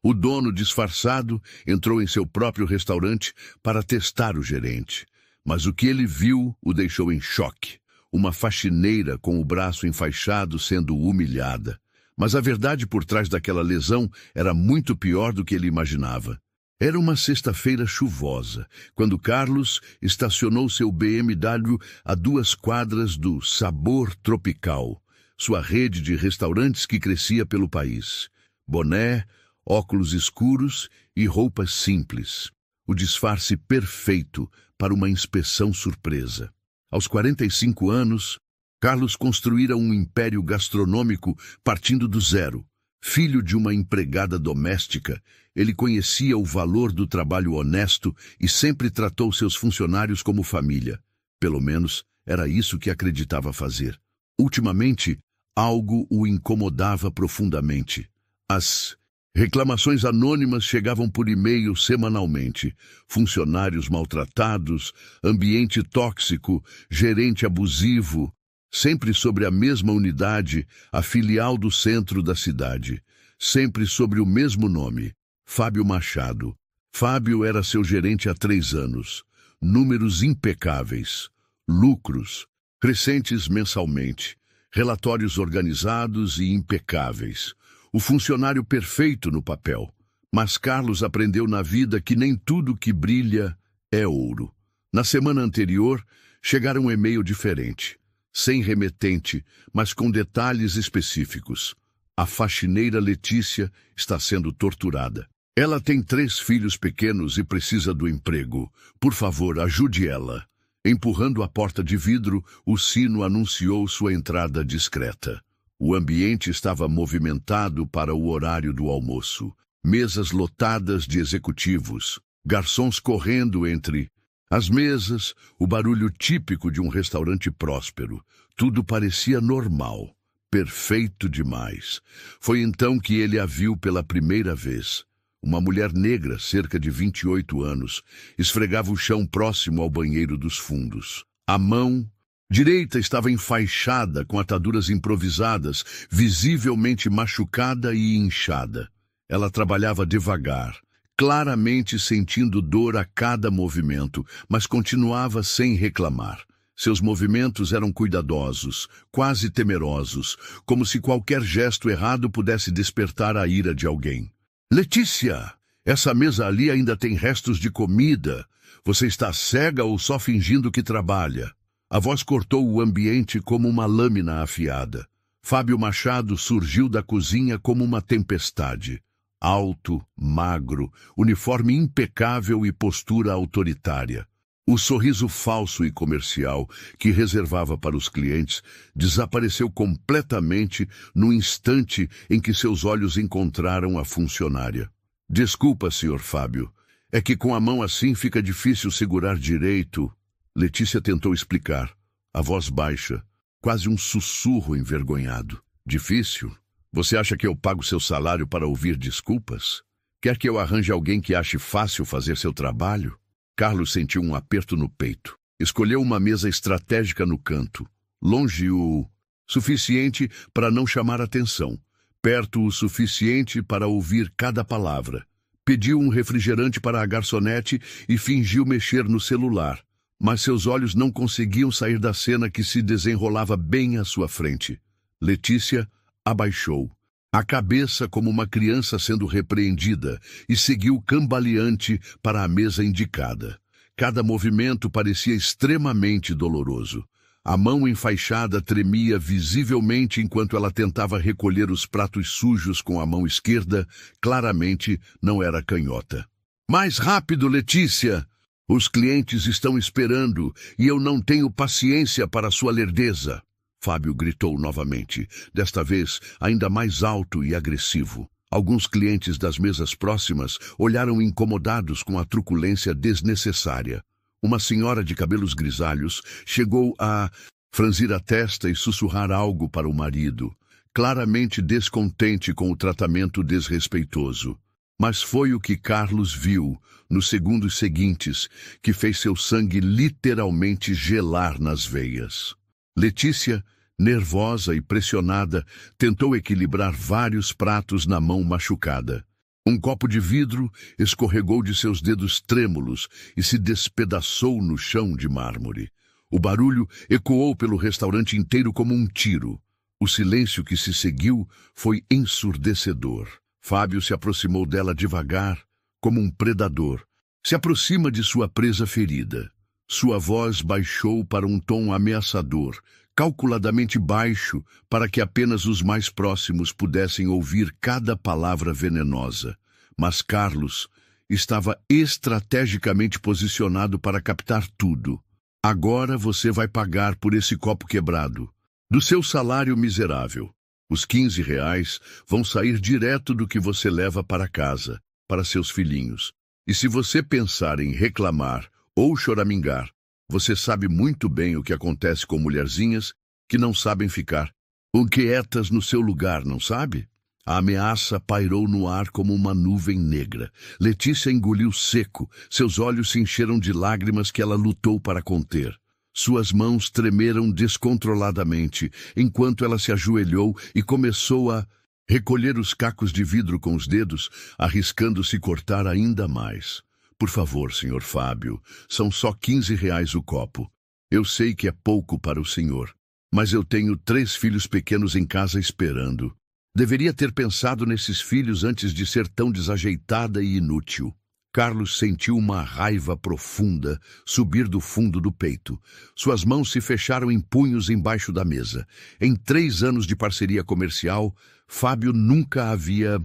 O dono, disfarçado, entrou em seu próprio restaurante para testar o gerente. Mas o que ele viu o deixou em choque. Uma faxineira com o braço enfaixado sendo humilhada. Mas a verdade por trás daquela lesão era muito pior do que ele imaginava. Era uma sexta-feira chuvosa, quando Carlos estacionou seu BMW a 2 quadras do Sabor Tropical, sua rede de restaurantes que crescia pelo país. Boné, óculos escuros e roupas simples. O disfarce perfeito para uma inspeção surpresa. Aos 45 anos, Carlos construíra um império gastronômico partindo do zero. Filho de uma empregada doméstica, ele conhecia o valor do trabalho honesto e sempre tratou seus funcionários como família. Pelo menos, era isso que acreditava fazer. Ultimamente, algo o incomodava profundamente. As reclamações anônimas chegavam por e-mail semanalmente. Funcionários maltratados, ambiente tóxico, gerente abusivo. Sempre sobre a mesma unidade, a filial do centro da cidade. Sempre sobre o mesmo nome, Fábio Machado. Fábio era seu gerente há 3 anos. Números impecáveis. Lucros, crescentes mensalmente. Relatórios organizados e impecáveis. O funcionário perfeito no papel. Mas Carlos aprendeu na vida que nem tudo que brilha é ouro. Na semana anterior, chegara um e-mail diferente. Sem remetente, mas com detalhes específicos. A faxineira Letícia está sendo torturada. Ela tem 3 filhos pequenos e precisa do emprego. Por favor, ajude ela. Empurrando a porta de vidro, o sino anunciou sua entrada discreta. O ambiente estava movimentado para o horário do almoço. Mesas lotadas de executivos, garçons correndo entre as mesas, o barulho típico de um restaurante próspero. Tudo parecia normal, perfeito demais. Foi então que ele a viu pela primeira vez. Uma mulher negra, cerca de 28 anos, esfregava o chão próximo ao banheiro dos fundos. A mão direita estava enfaixada com ataduras improvisadas, visivelmente machucada e inchada. Ela trabalhava devagar, claramente sentindo dor a cada movimento, mas continuava sem reclamar. Seus movimentos eram cuidadosos, quase temerosos, como se qualquer gesto errado pudesse despertar a ira de alguém. Letícia, essa mesa ali ainda tem restos de comida. Você está cega ou só fingindo que trabalha? A voz cortou o ambiente como uma lâmina afiada. Fábio Machado surgiu da cozinha como uma tempestade. Alto, magro, uniforme impecável e postura autoritária. O sorriso falso e comercial que reservava para os clientes desapareceu completamente no instante em que seus olhos encontraram a funcionária. Desculpa, Sr. Fábio. É que com a mão assim fica difícil segurar direito. Letícia tentou explicar, a voz baixa, quase um sussurro envergonhado. Difícil? Você acha que eu pago seu salário para ouvir desculpas? Quer que eu arranje alguém que ache fácil fazer seu trabalho? Carlos sentiu um aperto no peito. Escolheu uma mesa estratégica no canto, longe o suficiente para não chamar atenção, perto o suficiente para ouvir cada palavra. Pediu um refrigerante para a garçonete e fingiu mexer no celular, mas seus olhos não conseguiam sair da cena que se desenrolava bem à sua frente. Letícia abaixou a cabeça como uma criança sendo repreendida e seguiu cambaleante para a mesa indicada. Cada movimento parecia extremamente doloroso. A mão enfaixada tremia visivelmente enquanto ela tentava recolher os pratos sujos com a mão esquerda. Claramente não era canhota. Mais rápido, Letícia! Os clientes estão esperando e eu não tenho paciência para sua lerdeza. Fábio gritou novamente, desta vez ainda mais alto e agressivo. Alguns clientes das mesas próximas olharam incomodados com a truculência desnecessária. Uma senhora de cabelos grisalhos chegou a franzir a testa e sussurrar algo para o marido, claramente descontente com o tratamento desrespeitoso. Mas foi o que Carlos viu, nos segundos seguintes, que fez seu sangue literalmente gelar nas veias. Letícia, nervosa e pressionada, tentou equilibrar vários pratos na mão machucada. Um copo de vidro escorregou de seus dedos trêmulos e se despedaçou no chão de mármore. O barulho ecoou pelo restaurante inteiro como um tiro. O silêncio que se seguiu foi ensurdecedor. Fábio se aproximou dela devagar, como um predador. Se aproxima de sua presa ferida. Sua voz baixou para um tom ameaçador, calculadamente baixo, para que apenas os mais próximos pudessem ouvir cada palavra venenosa. Mas Carlos estava estrategicamente posicionado para captar tudo. Agora você vai pagar por esse copo quebrado. Do seu salário miserável. Os R$ 15 vão sair direto do que você leva para casa, para seus filhinhos. E se você pensar em reclamar ou choramingar, você sabe muito bem o que acontece com mulherzinhas que não sabem ficar quietas no seu lugar, não sabe? A ameaça pairou no ar como uma nuvem negra. Letícia engoliu seco, seus olhos se encheram de lágrimas que ela lutou para conter. Suas mãos tremeram descontroladamente, enquanto ela se ajoelhou e começou a recolher os cacos de vidro com os dedos, arriscando-se cortar ainda mais. Por favor, senhor Fábio, são só R$ 15 o copo. Eu sei que é pouco para o senhor, mas eu tenho 3 filhos pequenos em casa esperando. Deveria ter pensado nesses filhos antes de ser tão desajeitada e inútil. Carlos sentiu uma raiva profunda subir do fundo do peito. Suas mãos se fecharam em punhos embaixo da mesa. Em 3 anos de parceria comercial, Fábio nunca havia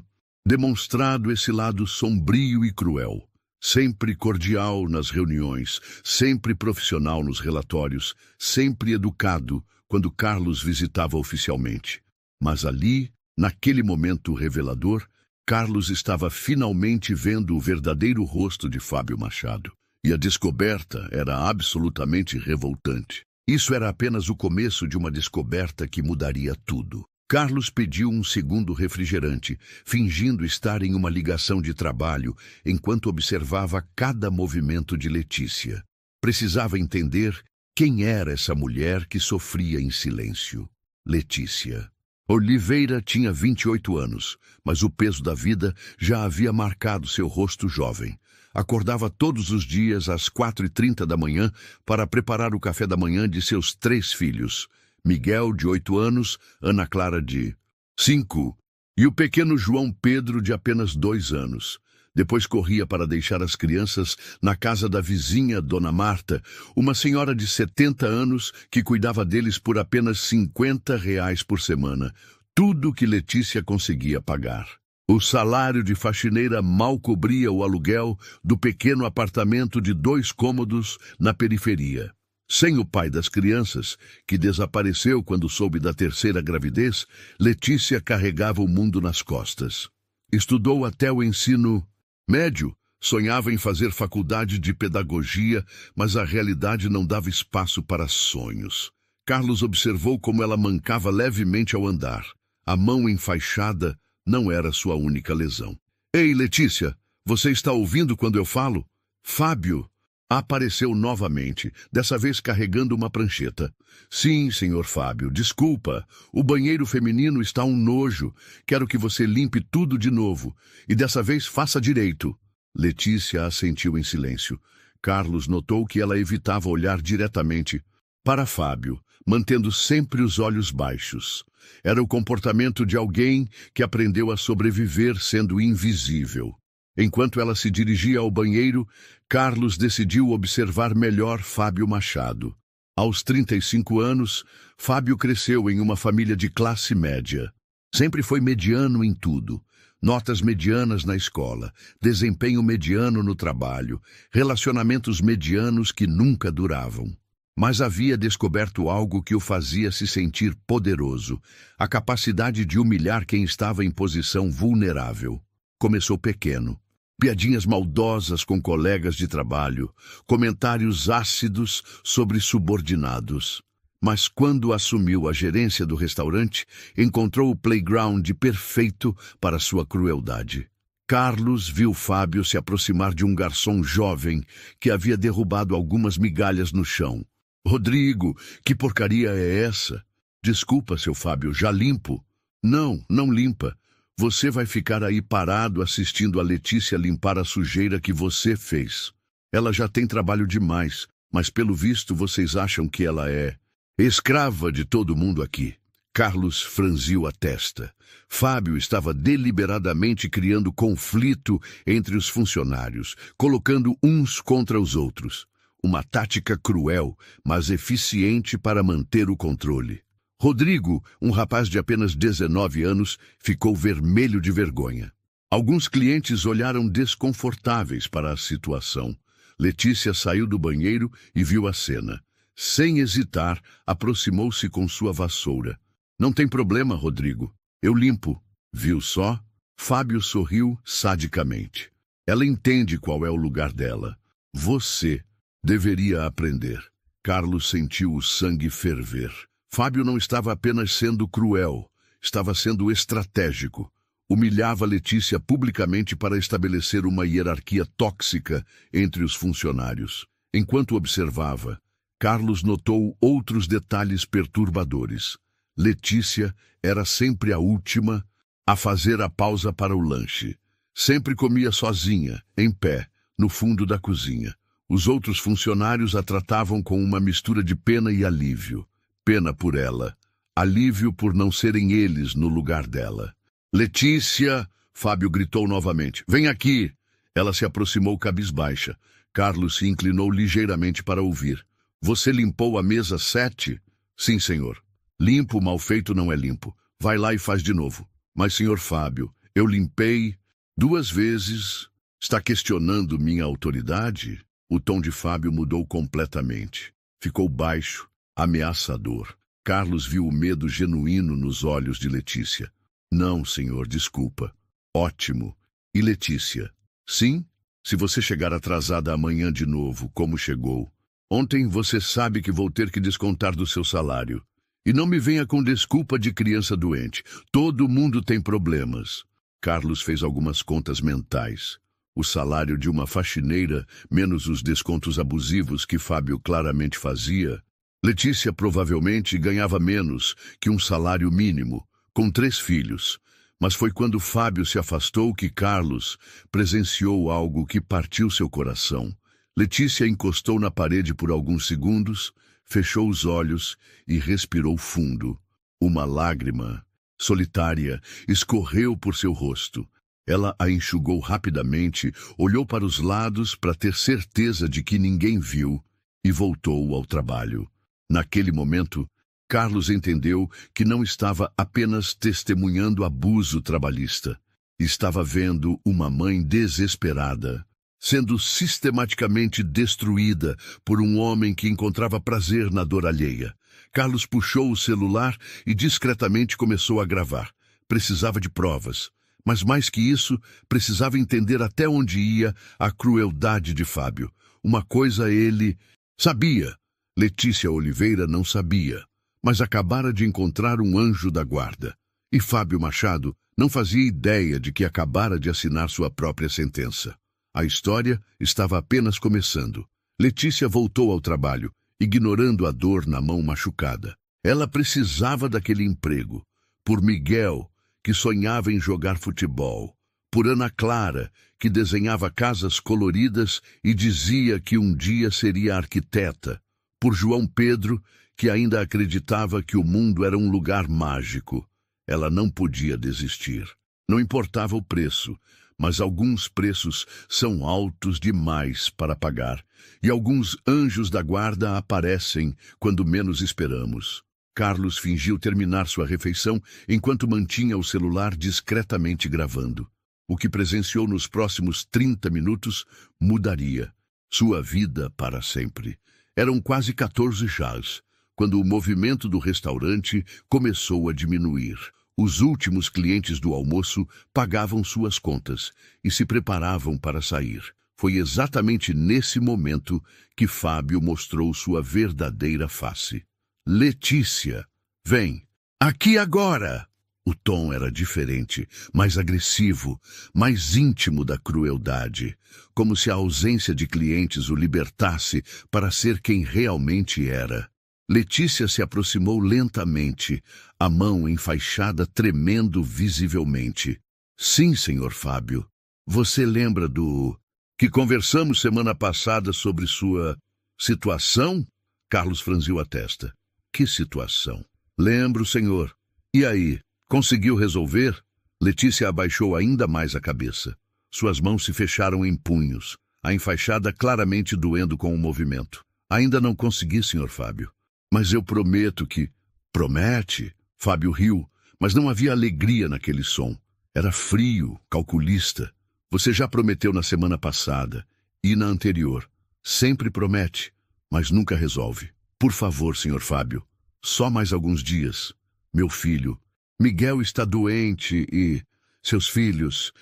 demonstrado esse lado sombrio e cruel. Sempre cordial nas reuniões, sempre profissional nos relatórios, sempre educado quando Carlos visitava oficialmente. Mas ali, naquele momento revelador, Carlos estava finalmente vendo o verdadeiro rosto de Fábio Machado. E a descoberta era absolutamente revoltante. Isso era apenas o começo de uma descoberta que mudaria tudo. Carlos pediu um segundo refrigerante, fingindo estar em uma ligação de trabalho, enquanto observava cada movimento de Letícia. Precisava entender quem era essa mulher que sofria em silêncio. Letícia. Oliveira tinha 28 anos, mas o peso da vida já havia marcado seu rosto jovem. Acordava todos os dias às 4h30 da manhã para preparar o café da manhã de seus 3 filhos. Miguel, de 8 anos, Ana Clara, de 5, e o pequeno João Pedro, de apenas 2 anos. Depois corria para deixar as crianças na casa da vizinha, Dona Marta, uma senhora de 70 anos que cuidava deles por apenas R$ 50 por semana, tudo que Letícia conseguia pagar. O salário de faxineira mal cobria o aluguel do pequeno apartamento de 2 cômodos na periferia. Sem o pai das crianças, que desapareceu quando soube da 3ª gravidez, Letícia carregava o mundo nas costas. Estudou até o ensino médio, sonhava em fazer faculdade de pedagogia, mas a realidade não dava espaço para sonhos. Carlos observou como ela mancava levemente ao andar. A mão enfaixada não era sua única lesão. Ei, Letícia, você está ouvindo quando eu falo? Fábio apareceu novamente, dessa vez carregando uma prancheta. Sim, senhor Fábio, desculpa. O banheiro feminino está um nojo. Quero que você limpe tudo de novo. E dessa vez faça direito. Letícia assentiu em silêncio. Carlos notou que ela evitava olhar diretamente para Fábio, mantendo sempre os olhos baixos. Era o comportamento de alguém que aprendeu a sobreviver sendo invisível. Enquanto ela se dirigia ao banheiro, Carlos decidiu observar melhor Fábio Machado. Aos 35 anos, Fábio cresceu em uma família de classe média. Sempre foi mediano em tudo. Notas medianas na escola, desempenho mediano no trabalho, relacionamentos medianos que nunca duravam. Mas havia descoberto algo que o fazia se sentir poderoso, a capacidade de humilhar quem estava em posição vulnerável. Começou pequeno. Piadinhas maldosas com colegas de trabalho, comentários ácidos sobre subordinados. Mas quando assumiu a gerência do restaurante, encontrou o playground perfeito para sua crueldade. Carlos viu Fábio se aproximar de um garçom jovem que havia derrubado algumas migalhas no chão. Rodrigo, que porcaria é essa? Desculpa, seu Fábio, já limpo. Não, não limpa. Você vai ficar aí parado assistindo a Letícia limpar a sujeira que você fez. Ela já tem trabalho demais, mas pelo visto vocês acham que ela é escrava de todo mundo aqui. Carlos franziu a testa. Fábio estava deliberadamente criando conflito entre os funcionários, colocando uns contra os outros. Uma tática cruel, mas eficiente para manter o controle. Rodrigo, um rapaz de apenas 19 anos, ficou vermelho de vergonha. Alguns clientes olharam desconfortáveis para a situação. Letícia saiu do banheiro e viu a cena. Sem hesitar, aproximou-se com sua vassoura. Não tem problema, Rodrigo. Eu limpo. Viu só? Fábio sorriu sadicamente. Ela entende qual é o lugar dela. Você deveria aprender. Carlos sentiu o sangue ferver. Fábio não estava apenas sendo cruel, estava sendo estratégico. Humilhava Letícia publicamente para estabelecer uma hierarquia tóxica entre os funcionários. Enquanto observava, Carlos notou outros detalhes perturbadores. Letícia era sempre a última a fazer a pausa para o lanche. Sempre comia sozinha, em pé, no fundo da cozinha. Os outros funcionários a tratavam com uma mistura de pena e alívio. Pena por ela, alívio por não serem eles no lugar dela. Letícia! Fábio gritou novamente. Vem aqui! Ela se aproximou cabisbaixa. Carlos se inclinou ligeiramente para ouvir. Você limpou a mesa 7? Sim, senhor. Limpo, mal feito não é limpo. Vai lá e faz de novo. Mas, senhor Fábio, eu limpei 2 vezes. Está questionando minha autoridade? O tom de Fábio mudou completamente. Ficou baixo, ameaçador. Carlos viu o medo genuíno nos olhos de Letícia. Não, senhor, desculpa. Ótimo. E Letícia? Sim? Se você chegar atrasada amanhã de novo, como chegou. Ontem você sabe que vou ter que descontar do seu salário. E não me venha com desculpa de criança doente. Todo mundo tem problemas. Carlos fez algumas contas mentais. O salário de uma faxineira, menos os descontos abusivos que Fábio claramente fazia. Letícia provavelmente ganhava menos que um salário mínimo, com 3 filhos. Mas foi quando Fábio se afastou que Carlos presenciou algo que partiu seu coração. Letícia encostou na parede por alguns segundos, fechou os olhos e respirou fundo. Uma lágrima, solitária, escorreu por seu rosto. Ela a enxugou rapidamente, olhou para os lados para ter certeza de que ninguém viu e voltou ao trabalho. Naquele momento, Carlos entendeu que não estava apenas testemunhando abuso trabalhista. Estava vendo uma mãe desesperada, sendo sistematicamente destruída por um homem que encontrava prazer na dor alheia. Carlos puxou o celular e discretamente começou a gravar. Precisava de provas. Mas mais que isso, precisava entender até onde ia a crueldade de Fábio. Uma coisa ele sabia. Letícia Oliveira não sabia, mas acabara de encontrar um anjo da guarda. E Fábio Machado não fazia ideia de que acabara de assinar sua própria sentença. A história estava apenas começando. Letícia voltou ao trabalho, ignorando a dor na mão machucada. Ela precisava daquele emprego. Por Miguel, que sonhava em jogar futebol. Por Ana Clara, que desenhava casas coloridas e dizia que um dia seria arquiteta. Por João Pedro, que ainda acreditava que o mundo era um lugar mágico. Ela não podia desistir. Não importava o preço, mas alguns preços são altos demais para pagar, e alguns anjos da guarda aparecem quando menos esperamos. Carlos fingiu terminar sua refeição enquanto mantinha o celular discretamente gravando. O que presenciou nos próximos 30 minutos mudaria sua vida para sempre. Eram quase 14 jazz, quando o movimento do restaurante começou a diminuir. Os últimos clientes do almoço pagavam suas contas e se preparavam para sair. Foi exatamente nesse momento que Fábio mostrou sua verdadeira face. Letícia, vem, aqui agora! O tom era diferente, mais agressivo, mais íntimo da crueldade, como se a ausência de clientes o libertasse para ser quem realmente era. Letícia se aproximou lentamente, a mão enfaixada tremendo visivelmente. Sim, senhor Fábio. Você lembra do que conversamos semana passada sobre sua situação? Carlos franziu a testa. Que situação? Lembro, senhor. E aí, conseguiu resolver? Letícia abaixou ainda mais a cabeça. Suas mãos se fecharam em punhos, a enfaixada claramente doendo com o movimento. Ainda não consegui, senhor Fábio. Mas eu prometo que... Promete? Fábio riu, mas não havia alegria naquele som. Era frio, calculista. Você já prometeu na semana passada e na anterior. Sempre promete, mas nunca resolve. Por favor, senhor Fábio, só mais alguns dias. Meu filho, Miguel está doente e... Seus filhos...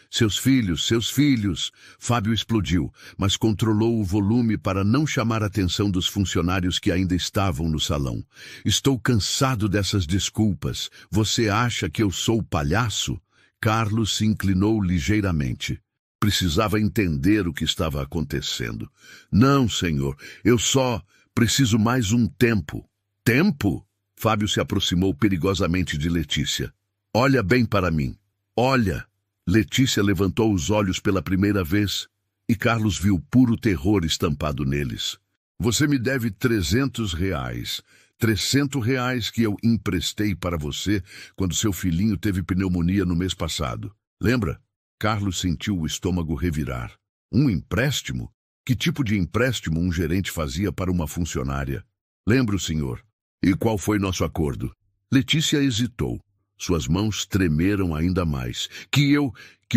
Fábio explodiu, mas controlou o volume para não chamar a atenção dos funcionários que ainda estavam no salão. Estou cansado dessas desculpas. Você acha que eu sou palhaço? Carlos se inclinou ligeiramente. Precisava entender o que estava acontecendo. Não, senhor, eu só preciso mais um tempo. Tempo? Fábio se aproximou perigosamente de Letícia. Olha bem para mim. Olha! Letícia levantou os olhos pela primeira vez e Carlos viu puro terror estampado neles. Você me deve R$300. R$300 que eu emprestei para você quando seu filhinho teve pneumonia no mês passado. Lembra? Carlos sentiu o estômago revirar. Um empréstimo? Que tipo de empréstimo um gerente fazia para uma funcionária? Lembro, senhor. E qual foi nosso acordo? Letícia hesitou. Suas mãos tremeram ainda mais. Que eu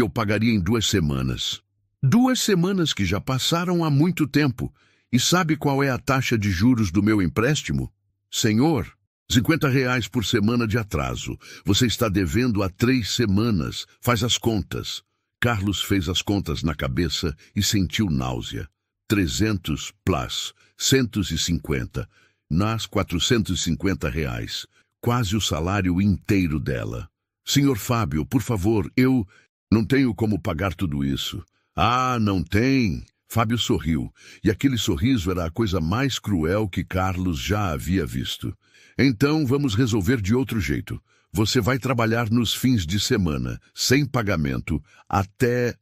pagaria em 2 semanas. 2 semanas que já passaram há muito tempo. E sabe qual é a taxa de juros do meu empréstimo? Senhor, R$50 por semana de atraso. Você está devendo há 3 semanas. Faz as contas. Carlos fez as contas na cabeça e sentiu náusea. 300 plus 150. Nas R$450. Quase o salário inteiro dela. Senhor Fábio, por favor, eu não tenho como pagar tudo isso. Ah, não tem? Fábio sorriu, e aquele sorriso era a coisa mais cruel que Carlos já havia visto. Então vamos resolver de outro jeito. Você vai trabalhar nos fins de semana, sem pagamento, até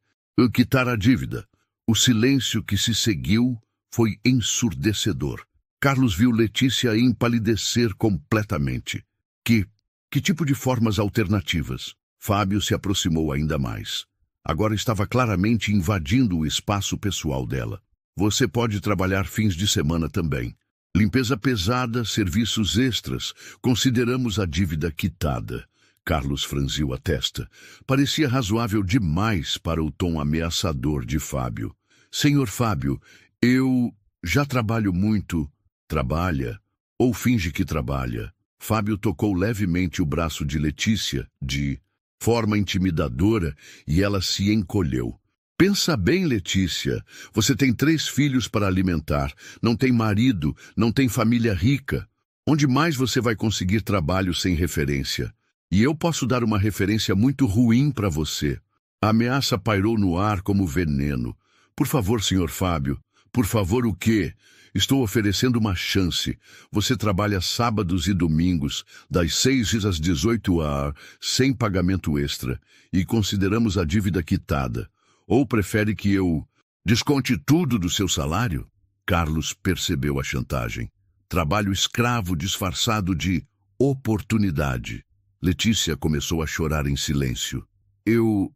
quitar a dívida. O silêncio que se seguiu foi ensurdecedor. Carlos viu Letícia empalidecer completamente. Que tipo de formas alternativas? Fábio se aproximou ainda mais. Agora estava claramente invadindo o espaço pessoal dela. Você pode trabalhar fins de semana também. Limpeza pesada, serviços extras. Consideramos a dívida quitada. Carlos franziu a testa. Parecia razoável demais para o tom ameaçador de Fábio. Senhor Fábio, eu já trabalho muito. Trabalha? Ou finge que trabalha? Fábio tocou levemente o braço de Letícia, de forma intimidadora, e ela se encolheu. Pensa bem, Letícia. Você tem 3 filhos para alimentar, não tem marido, não tem família rica. Onde mais você vai conseguir trabalho sem referência? E eu posso dar uma referência muito ruim para você. A ameaça pairou no ar como veneno. Por favor, senhor Fábio. Por favor, o quê? Estou oferecendo uma chance. Você trabalha sábados e domingos, das 6 às 18 horas, sem pagamento extra, e consideramos a dívida quitada. Ou prefere que eu desconte tudo do seu salário? Carlos percebeu a chantagem. Trabalho escravo disfarçado de oportunidade. Letícia começou a chorar em silêncio. Eu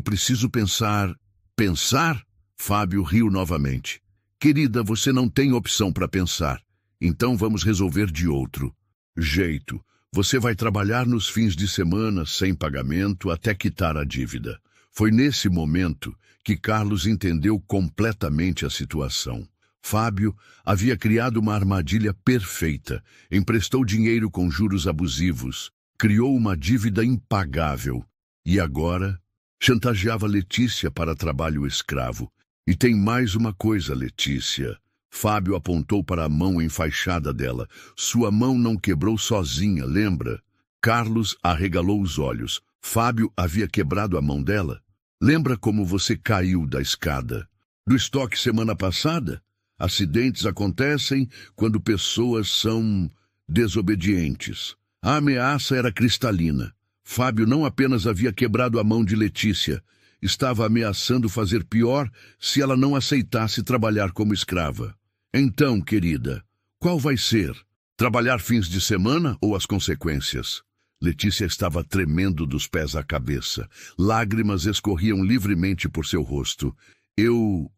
preciso pensar... Pensar? Fábio riu novamente. Querida, você não tem opção para pensar. Então vamos resolver de outro jeito. Você vai trabalhar nos fins de semana sem pagamento até quitar a dívida. Foi nesse momento que Carlos entendeu completamente a situação. Fábio havia criado uma armadilha perfeita. Emprestou dinheiro com juros abusivos. Criou uma dívida impagável. E agora chantageava Letícia para trabalho escravo. E tem mais uma coisa, Letícia. Fábio apontou para a mão enfaixada dela. Sua mão não quebrou sozinha, lembra? Carlos arregalou os olhos. Fábio havia quebrado a mão dela? Lembra como você caiu da escada? Do estoque semana passada? Acidentes acontecem quando pessoas são desobedientes. A ameaça era cristalina. Fábio não apenas havia quebrado a mão de Letícia, estava ameaçando fazer pior se ela não aceitasse trabalhar como escrava. Então, querida, qual vai ser? Trabalhar fins de semana ou as consequências? Letícia estava tremendo dos pés à cabeça. Lágrimas escorriam livremente por seu rosto. Eu...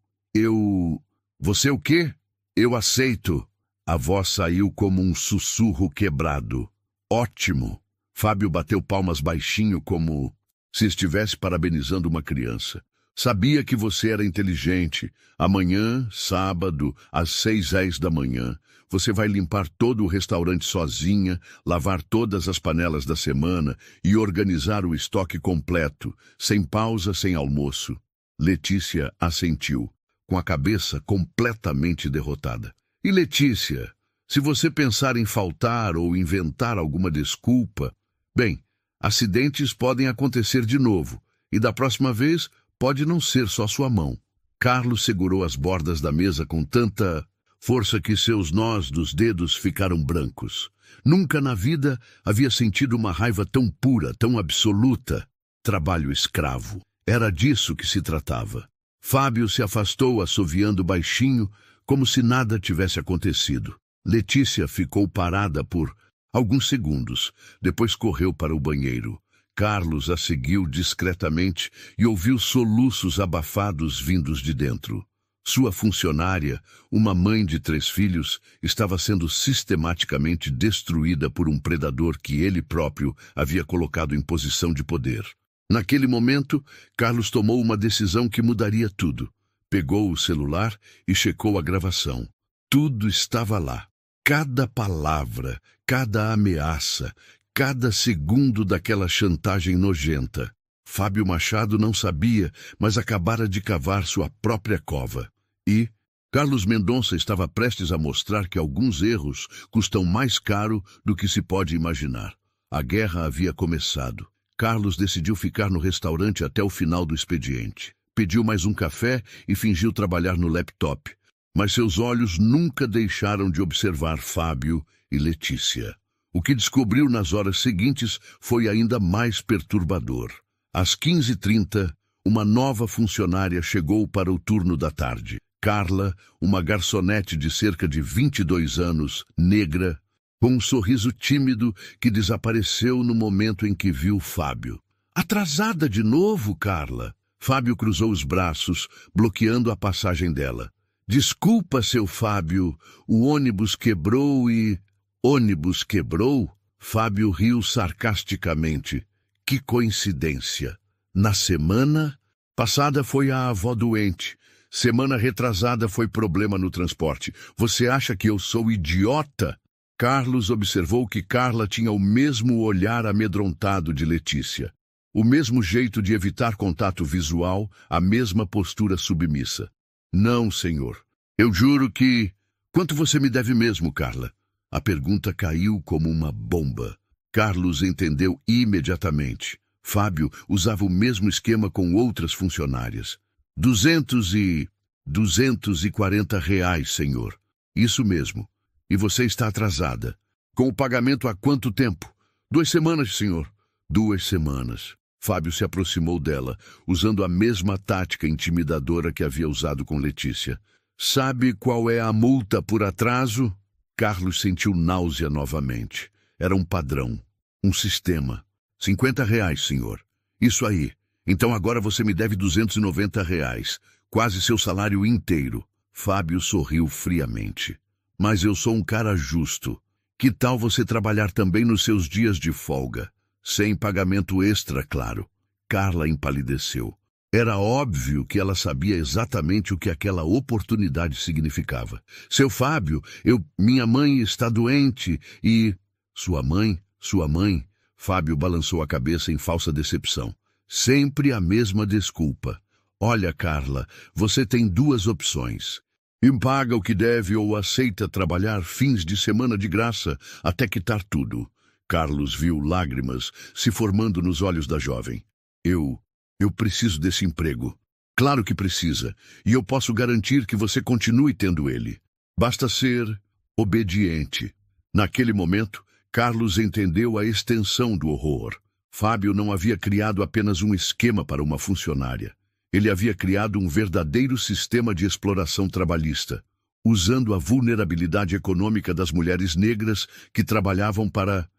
Você o quê? Eu aceito. A voz saiu como um sussurro quebrado. Ótimo. Fábio bateu palmas baixinho como se estivesse parabenizando uma criança. Sabia que você era inteligente. Amanhã, sábado, às 6h10 da manhã, você vai limpar todo o restaurante sozinha, lavar todas as panelas da semana e organizar o estoque completo, sem pausa, sem almoço. Letícia assentiu, com a cabeça completamente derrotada. E Letícia, se você pensar em faltar ou inventar alguma desculpa, bem, acidentes podem acontecer de novo, e da próxima vez pode não ser só sua mão. Carlos segurou as bordas da mesa com tanta força que seus nós dos dedos ficaram brancos. Nunca na vida havia sentido uma raiva tão pura, tão absoluta. Trabalho escravo. Era disso que se tratava. Fábio se afastou, assoviando baixinho, como se nada tivesse acontecido. Letícia ficou parada por alguns segundos, depois correu para o banheiro. Carlos a seguiu discretamente e ouviu soluços abafados vindos de dentro. Sua funcionária, uma mãe de 3 filhos, estava sendo sistematicamente destruída por um predador que ele próprio havia colocado em posição de poder. Naquele momento, Carlos tomou uma decisão que mudaria tudo. Pegou o celular e checou a gravação. Tudo estava lá. Cada palavra, cada ameaça, cada segundo daquela chantagem nojenta. Fábio Machado não sabia, mas acabara de cavar sua própria cova. E Carlos Mendonça estava prestes a mostrar que alguns erros custam mais caro do que se pode imaginar. A guerra havia começado. Carlos decidiu ficar no restaurante até o final do expediente. Pediu mais um café e fingiu trabalhar no laptop. Mas seus olhos nunca deixaram de observar Fábio e Letícia. O que descobriu nas horas seguintes foi ainda mais perturbador. Às 15h30, uma nova funcionária chegou para o turno da tarde. Carla, uma garçonete de cerca de 22 anos, negra, com um sorriso tímido que desapareceu no momento em que viu Fábio. Atrasada de novo, Carla? Fábio cruzou os braços, bloqueando a passagem dela. Desculpa, seu Fábio, o ônibus quebrou e... Ônibus quebrou? Fábio riu sarcasticamente. Que coincidência. Na semana passada foi a avó doente. Semana retrasada foi problema no transporte. Você acha que eu sou idiota? Carlos observou que Carla tinha o mesmo olhar amedrontado de Letícia. O mesmo jeito de evitar contato visual, a mesma postura submissa. Não, senhor. Eu juro que... Quanto você me deve mesmo, Carla? A pergunta caiu como uma bomba. Carlos entendeu imediatamente. Fábio usava o mesmo esquema com outras funcionárias. 240 reais, senhor. Isso mesmo. E você está atrasada. Com o pagamento há quanto tempo? 2 semanas, senhor. 2 semanas. Fábio se aproximou dela, usando a mesma tática intimidadora que havia usado com Letícia. Sabe qual é a multa por atraso? Carlos sentiu náusea novamente. Era um padrão, um sistema. 50 reais, senhor. Isso aí. Então agora você me deve 290 reais, quase seu salário inteiro. Fábio sorriu friamente. Mas eu sou um cara justo. Que tal você trabalhar também nos seus dias de folga? Sem pagamento extra, claro. Carla empalideceu. Era óbvio que ela sabia exatamente o que aquela oportunidade significava. Seu Fábio, minha mãe está doente e... Sua mãe? Fábio balançou a cabeça em falsa decepção. Sempre a mesma desculpa. Olha, Carla, você tem 2 opções. Paga o que deve ou aceita trabalhar fins de semana de graça até quitar tudo. Carlos viu lágrimas se formando nos olhos da jovem. Eu preciso desse emprego. Claro que precisa, e eu posso garantir que você continue tendo ele. Basta ser obediente. Naquele momento, Carlos entendeu a extensão do horror. Fábio não havia criado apenas um esquema para uma funcionária. Ele havia criado um verdadeiro sistema de exploração trabalhista, usando a vulnerabilidade econômica das mulheres negras que trabalhavam para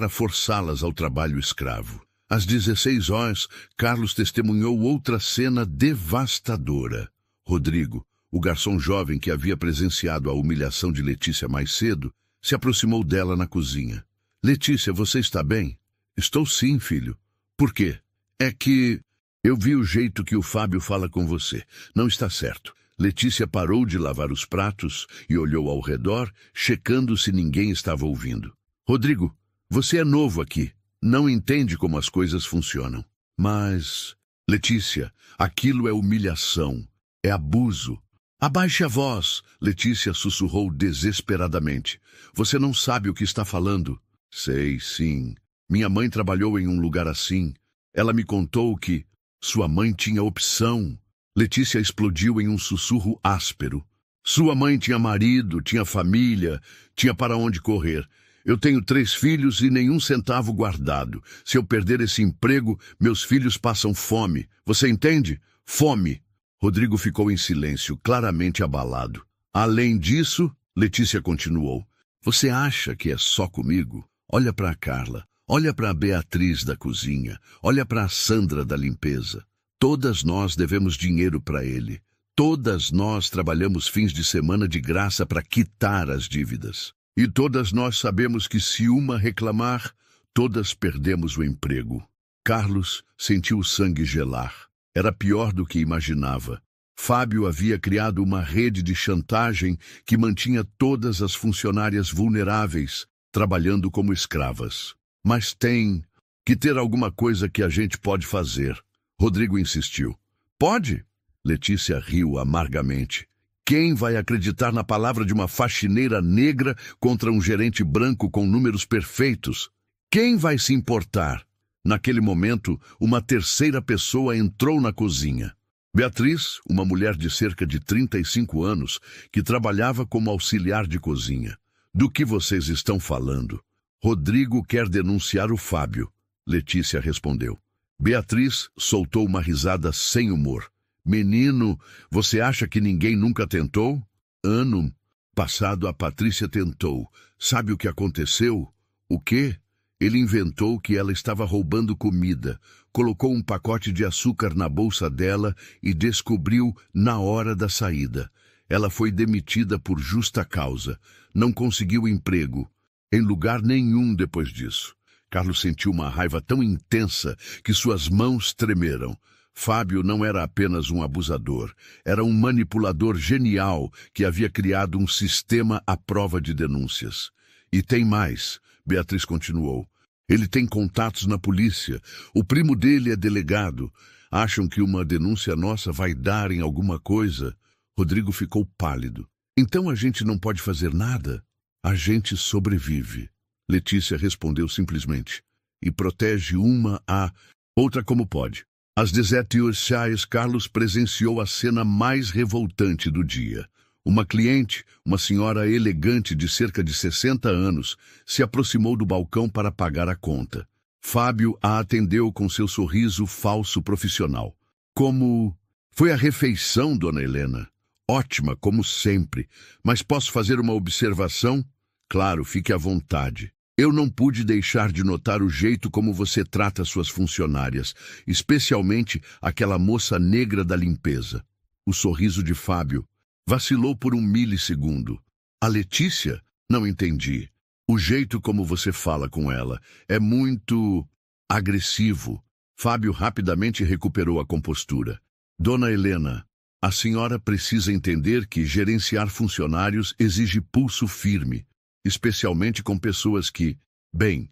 forçá-las ao trabalho escravo. Às 16 horas, Carlos testemunhou outra cena devastadora. Rodrigo, o garçom jovem que havia presenciado a humilhação de Letícia mais cedo, se aproximou dela na cozinha. Letícia, você está bem? Estou sim, filho. Por quê? É que eu vi o jeito que o Fábio fala com você. Não está certo. Letícia parou de lavar os pratos e olhou ao redor, checando se ninguém estava ouvindo. Rodrigo, você é novo aqui. Não entende como as coisas funcionam. Mas, Letícia, aquilo é humilhação. É abuso. Abaixe a voz, Letícia sussurrou desesperadamente. Você não sabe o que está falando. Sei, sim. Minha mãe trabalhou em um lugar assim. Ela me contou que sua mãe tinha opção. Letícia explodiu em um sussurro áspero. Sua mãe tinha marido, tinha família, tinha para onde correr. Eu tenho 3 filhos e nenhum centavo guardado. Se eu perder esse emprego, meus filhos passam fome. Você entende? Fome. Rodrigo ficou em silêncio, claramente abalado. Além disso, Letícia continuou. Você acha que é só comigo? Olha para a Carla. Olha para a Beatriz da cozinha. Olha para a Sandra da limpeza. Todas nós devemos dinheiro para ele. Todas nós trabalhamos fins de semana de graça para quitar as dívidas. E todas nós sabemos que se uma reclamar, todas perdemos o emprego. Carlos sentiu o sangue gelar. Era pior do que imaginava. Fábio havia criado uma rede de chantagem que mantinha todas as funcionárias vulneráveis, trabalhando como escravas. Mas tem que ter alguma coisa que a gente pode fazer. Rodrigo insistiu. Pode? Letícia riu amargamente. Quem vai acreditar na palavra de uma faxineira negra contra um gerente branco com números perfeitos? Quem vai se importar? Naquele momento, uma terceira pessoa entrou na cozinha. Beatriz, uma mulher de cerca de 35 anos, que trabalhava como auxiliar de cozinha. Do que vocês estão falando? Rodrigo quer denunciar o Fábio, Letícia respondeu. Beatriz soltou uma risada sem humor. Menino, você acha que ninguém nunca tentou? Ano passado a Patrícia tentou. Sabe o que aconteceu? O quê? Ele inventou que ela estava roubando comida, colocou um pacote de açúcar na bolsa dela e descobriu na hora da saída. Ela foi demitida por justa causa. Não conseguiu emprego em lugar nenhum depois disso. Carlos sentiu uma raiva tão intensa que suas mãos tremeram. Fábio não era apenas um abusador, era um manipulador genial que havia criado um sistema à prova de denúncias. E tem mais, Beatriz continuou. Ele tem contatos na polícia. O primo dele é delegado. Acham que uma denúncia nossa vai dar em alguma coisa? Rodrigo ficou pálido. Então a gente não pode fazer nada? A gente sobrevive. Letícia respondeu simplesmente. E protege uma a outra como pode. Às 17h, Carlos presenciou a cena mais revoltante do dia. Uma cliente, uma senhora elegante de cerca de 60 anos, se aproximou do balcão para pagar a conta. Fábio a atendeu com seu sorriso falso profissional. Como foi a refeição, dona Helena? Ótima, como sempre. Mas posso fazer uma observação? Claro, fique à vontade. Eu não pude deixar de notar o jeito como você trata suas funcionárias, especialmente aquela moça negra da limpeza. O sorriso de Fábio vacilou por 1 milissegundo. A Letícia? Não entendi. O jeito como você fala com ela é muito agressivo. Fábio rapidamente recuperou a compostura. Dona Helena, a senhora precisa entender que gerenciar funcionários exige pulso firme, especialmente com pessoas que vêm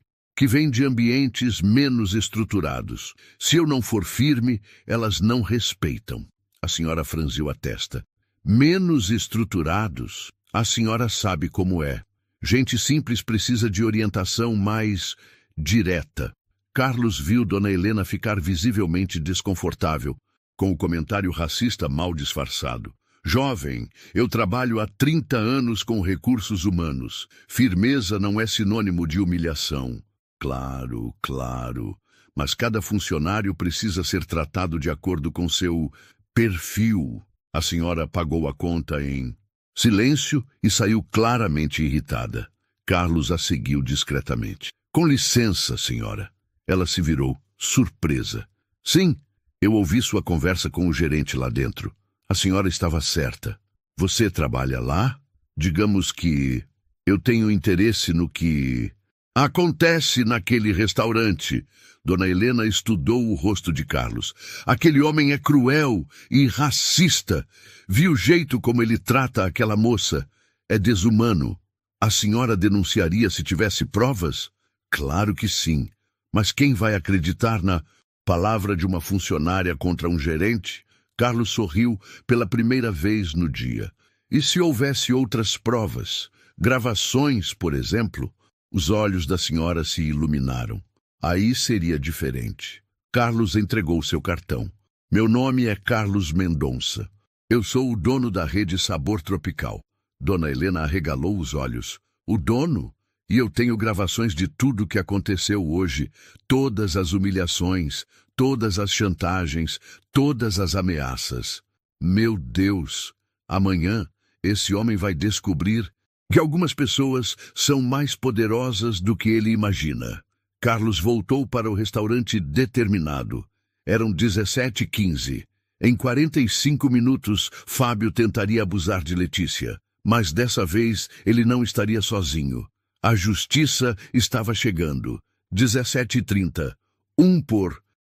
de ambientes menos estruturados. Se eu não for firme, elas não respeitam. A senhora franziu a testa. Menos estruturados? A senhora sabe como é. Gente simples precisa de orientação mais direta. Carlos viu Dona Helena ficar visivelmente desconfortável, com o comentário racista mal disfarçado. Jovem, eu trabalho há 30 anos com recursos humanos. Firmeza não é sinônimo de humilhação. Claro, claro. Mas cada funcionário precisa ser tratado de acordo com seu perfil. A senhora pagou a conta em silêncio e saiu claramente irritada. Carlos a seguiu discretamente. Com licença, senhora. Ela se virou, surpresa. Sim, eu ouvi sua conversa com o gerente lá dentro. A senhora estava certa. Você trabalha lá? Digamos que eu tenho interesse no que acontece naquele restaurante. Dona Helena estudou o rosto de Carlos. Aquele homem é cruel e racista. Viu o jeito como ele trata aquela moça. É desumano. A senhora denunciaria se tivesse provas? Claro que sim. Mas quem vai acreditar na palavra de uma funcionária contra um gerente? Carlos sorriu pela primeira vez no dia. E se houvesse outras provas? Gravações, por exemplo? Os olhos da senhora se iluminaram. Aí seria diferente. Carlos entregou seu cartão. Meu nome é Carlos Mendonça. Eu sou o dono da rede Sabor Tropical. Dona Helena arregalou os olhos. O dono? E eu tenho gravações de tudo o que aconteceu hoje. Todas as humilhações, todas as chantagens, todas as ameaças. Meu Deus! Amanhã, esse homem vai descobrir que algumas pessoas são mais poderosas do que ele imagina. Carlos voltou para o restaurante determinado. Eram 17h15. Em 45 minutos, Fábio tentaria abusar de Letícia. Mas dessa vez, ele não estaria sozinho. A justiça estava chegando. 17h30.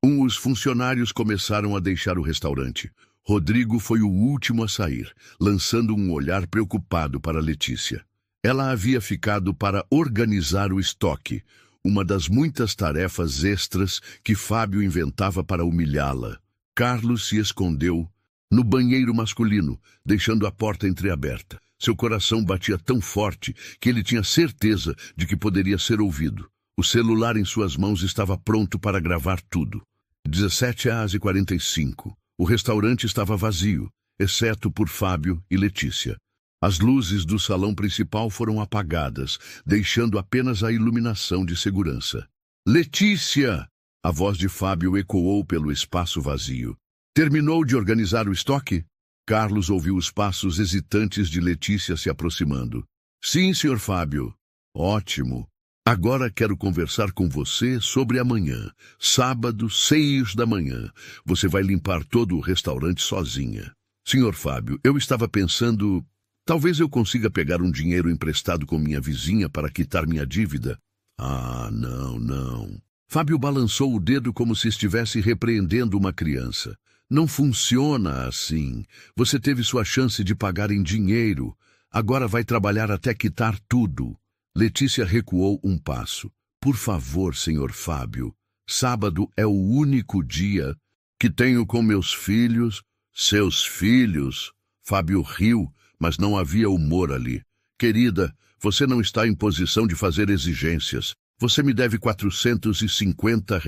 Os funcionários começaram a deixar o restaurante. Rodrigo foi o último a sair, lançando um olhar preocupado para Letícia. Ela havia ficado para organizar o estoque, uma das muitas tarefas extras que Fábio inventava para humilhá-la. Carlos se escondeu no banheiro masculino, deixando a porta entreaberta. Seu coração batia tão forte que ele tinha certeza de que poderia ser ouvido. O celular em suas mãos estava pronto para gravar tudo. 17h45. O restaurante estava vazio, exceto por Fábio e Letícia. As luzes do salão principal foram apagadas, deixando apenas a iluminação de segurança. Letícia! A voz de Fábio ecoou pelo espaço vazio. Terminou de organizar o estoque? Carlos ouviu os passos hesitantes de Letícia se aproximando. Sim, senhor Fábio. Ótimo. Agora quero conversar com você sobre amanhã. Sábado, 6h. Você vai limpar todo o restaurante sozinha. Senhor Fábio, eu estava pensando... Talvez eu consiga pegar um dinheiro emprestado com minha vizinha para quitar minha dívida. Ah, não. Fábio balançou o dedo como se estivesse repreendendo uma criança. Não funciona assim. Você teve sua chance de pagar em dinheiro. Agora vai trabalhar até quitar tudo. Letícia recuou um passo. Por favor, senhor Fábio. Sábado é o único dia que tenho com meus filhos. Seus filhos? Fábio riu, mas não havia humor ali. Querida, você não está em posição de fazer exigências. Você me deve R$ 450.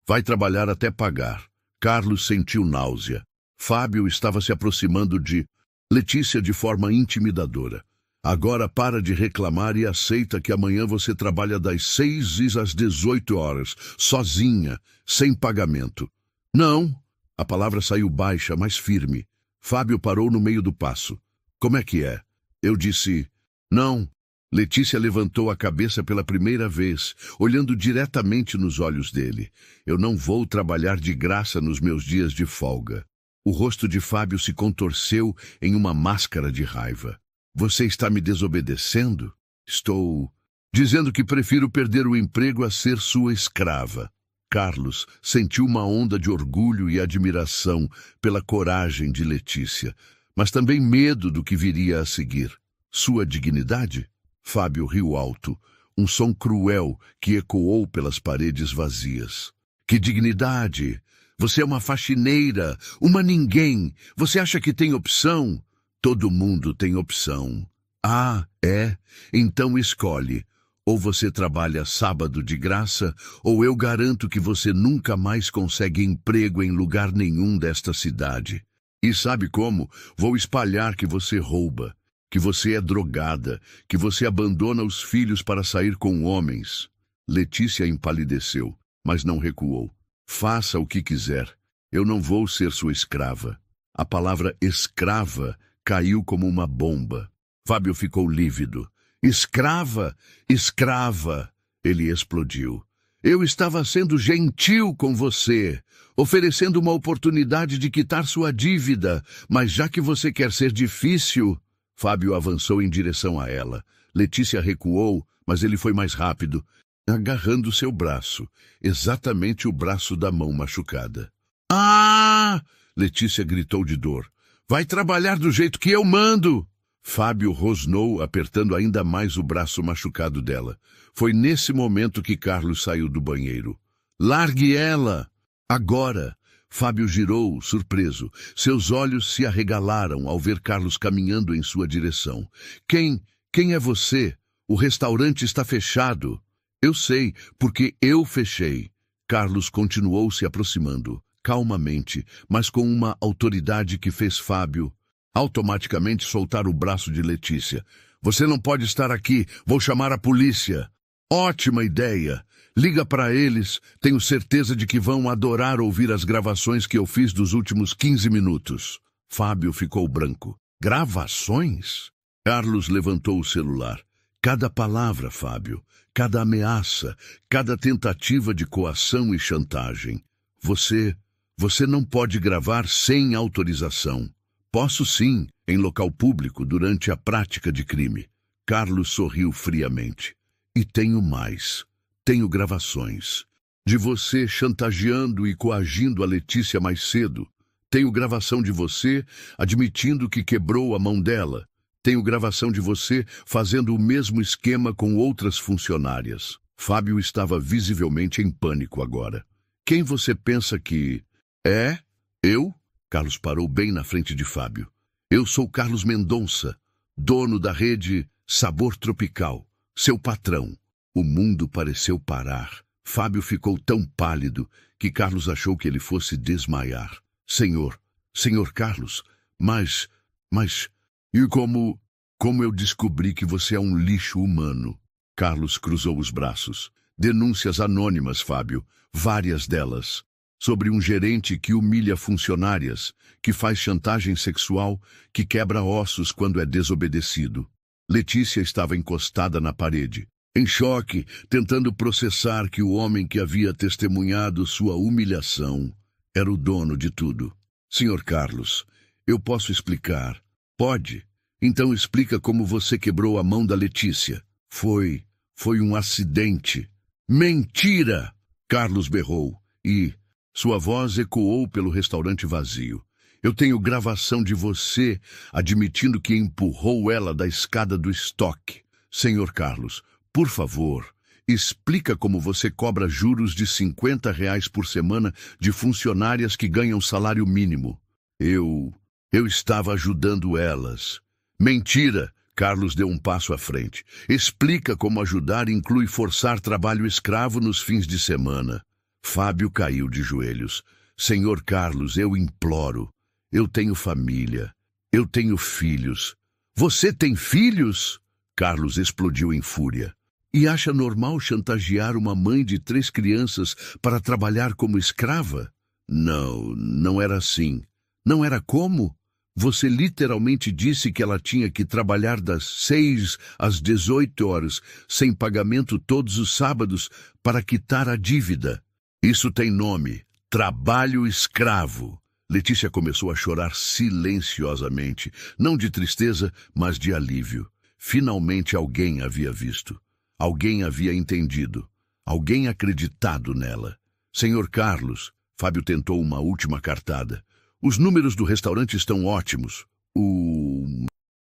Vai trabalhar até pagar. Carlos sentiu náusea. Fábio estava se aproximando de Letícia de forma intimidadora. Agora para de reclamar e aceita que amanhã você trabalha das 6 às 18 horas, sozinha, sem pagamento. Não. A palavra saiu baixa, mas firme. Fábio parou no meio do passo. Como é que é? Eu disse, não. Letícia levantou a cabeça pela primeira vez, olhando diretamente nos olhos dele. Eu não vou trabalhar de graça nos meus dias de folga. O rosto de Fábio se contorceu em uma máscara de raiva. Você está me desobedecendo? Estou dizendo que prefiro perder o emprego a ser sua escrava. Carlos sentiu uma onda de orgulho e admiração pela coragem de Letícia, mas também medo do que viria a seguir. Sua dignidade? Fábio riu alto, um som cruel que ecoou pelas paredes vazias. Que dignidade! Você é uma faxineira, uma ninguém. Você acha que tem opção? Todo mundo tem opção. Ah, é? Então escolhe. Ou você trabalha sábado de graça, ou eu garanto que você nunca mais consegue emprego em lugar nenhum desta cidade. E sabe como? Vou espalhar que você rouba, que você é drogada, que você abandona os filhos para sair com homens. Letícia empalideceu, mas não recuou. Faça o que quiser. Eu não vou ser sua escrava. A palavra escrava caiu como uma bomba. Fábio ficou lívido. Escrava! Escrava! Ele explodiu. Eu estava sendo gentil com você, oferecendo uma oportunidade de quitar sua dívida, mas já que você quer ser difícil... Fábio avançou em direção a ela. Letícia recuou, mas ele foi mais rápido, agarrando seu braço, exatamente o braço da mão machucada. Ah! Letícia gritou de dor. Vai trabalhar do jeito que eu mando! Fábio rosnou, apertando ainda mais o braço machucado dela. Foi nesse momento que Carlos saiu do banheiro. Largue ela! Agora! Fábio girou, surpreso. Seus olhos se arregalaram ao ver Carlos caminhando em sua direção. Quem é você? O restaurante está fechado. Eu sei, porque eu fechei. Carlos continuou se aproximando, calmamente, mas com uma autoridade que fez Fábio automaticamente soltar o braço de Letícia. Você não pode estar aqui, vou chamar a polícia. Ótima ideia. Liga para eles, tenho certeza de que vão adorar ouvir as gravações que eu fiz dos últimos 15 minutos. Fábio ficou branco. Gravações? Carlos levantou o celular. Cada palavra, Fábio, cada ameaça, cada tentativa de coação e chantagem. Você não pode gravar sem autorização. Posso sim, em local público, durante a prática de crime. Carlos sorriu friamente. E tenho mais. Tenho gravações. De você chantageando e coagindo a Letícia mais cedo. Tenho gravação de você admitindo que quebrou a mão dela. Tenho gravação de você fazendo o mesmo esquema com outras funcionárias. Fábio estava visivelmente em pânico agora. Quem você pensa que... É? Eu? Carlos parou bem na frente de Fábio. Eu sou Carlos Mendonça, dono da rede Sabor Tropical, seu patrão. O mundo pareceu parar. Fábio ficou tão pálido que Carlos achou que ele fosse desmaiar. Senhor Carlos, mas... E como eu descobri que você é um lixo humano? Carlos cruzou os braços. Denúncias anônimas, Fábio, várias delas. Sobre um gerente que humilha funcionárias, que faz chantagem sexual, que quebra ossos quando é desobedecido. Letícia estava encostada na parede, em choque, tentando processar que o homem que havia testemunhado sua humilhação era o dono de tudo. Senhor Carlos, eu posso explicar. Pode? Então explica como você quebrou a mão da Letícia. Foi um acidente. Mentira! Carlos berrou e... Sua voz ecoou pelo restaurante vazio. Eu tenho gravação de você admitindo que empurrou ela da escada do estoque. Senhor Carlos, por favor, explica como você cobra juros de R$ 50 por semana de funcionárias que ganham salário mínimo. Eu estava ajudando elas. Mentira! Carlos deu um passo à frente. Explica como ajudar inclui forçar trabalho escravo nos fins de semana. Fábio caiu de joelhos. Senhor Carlos, eu imploro. Eu tenho família. Eu tenho filhos. Você tem filhos? Carlos explodiu em fúria. E acha normal chantagear uma mãe de 3 crianças para trabalhar como escrava? Não era assim. Não era como? Você literalmente disse que ela tinha que trabalhar das 6 às 18 horas, sem pagamento todos os sábados, para quitar a dívida. Isso tem nome, trabalho escravo. Letícia começou a chorar silenciosamente, não de tristeza, mas de alívio. Finalmente alguém havia visto. Alguém havia entendido. Alguém acreditado nela. Senhor Carlos, Fábio tentou uma última cartada. Os números do restaurante estão ótimos. O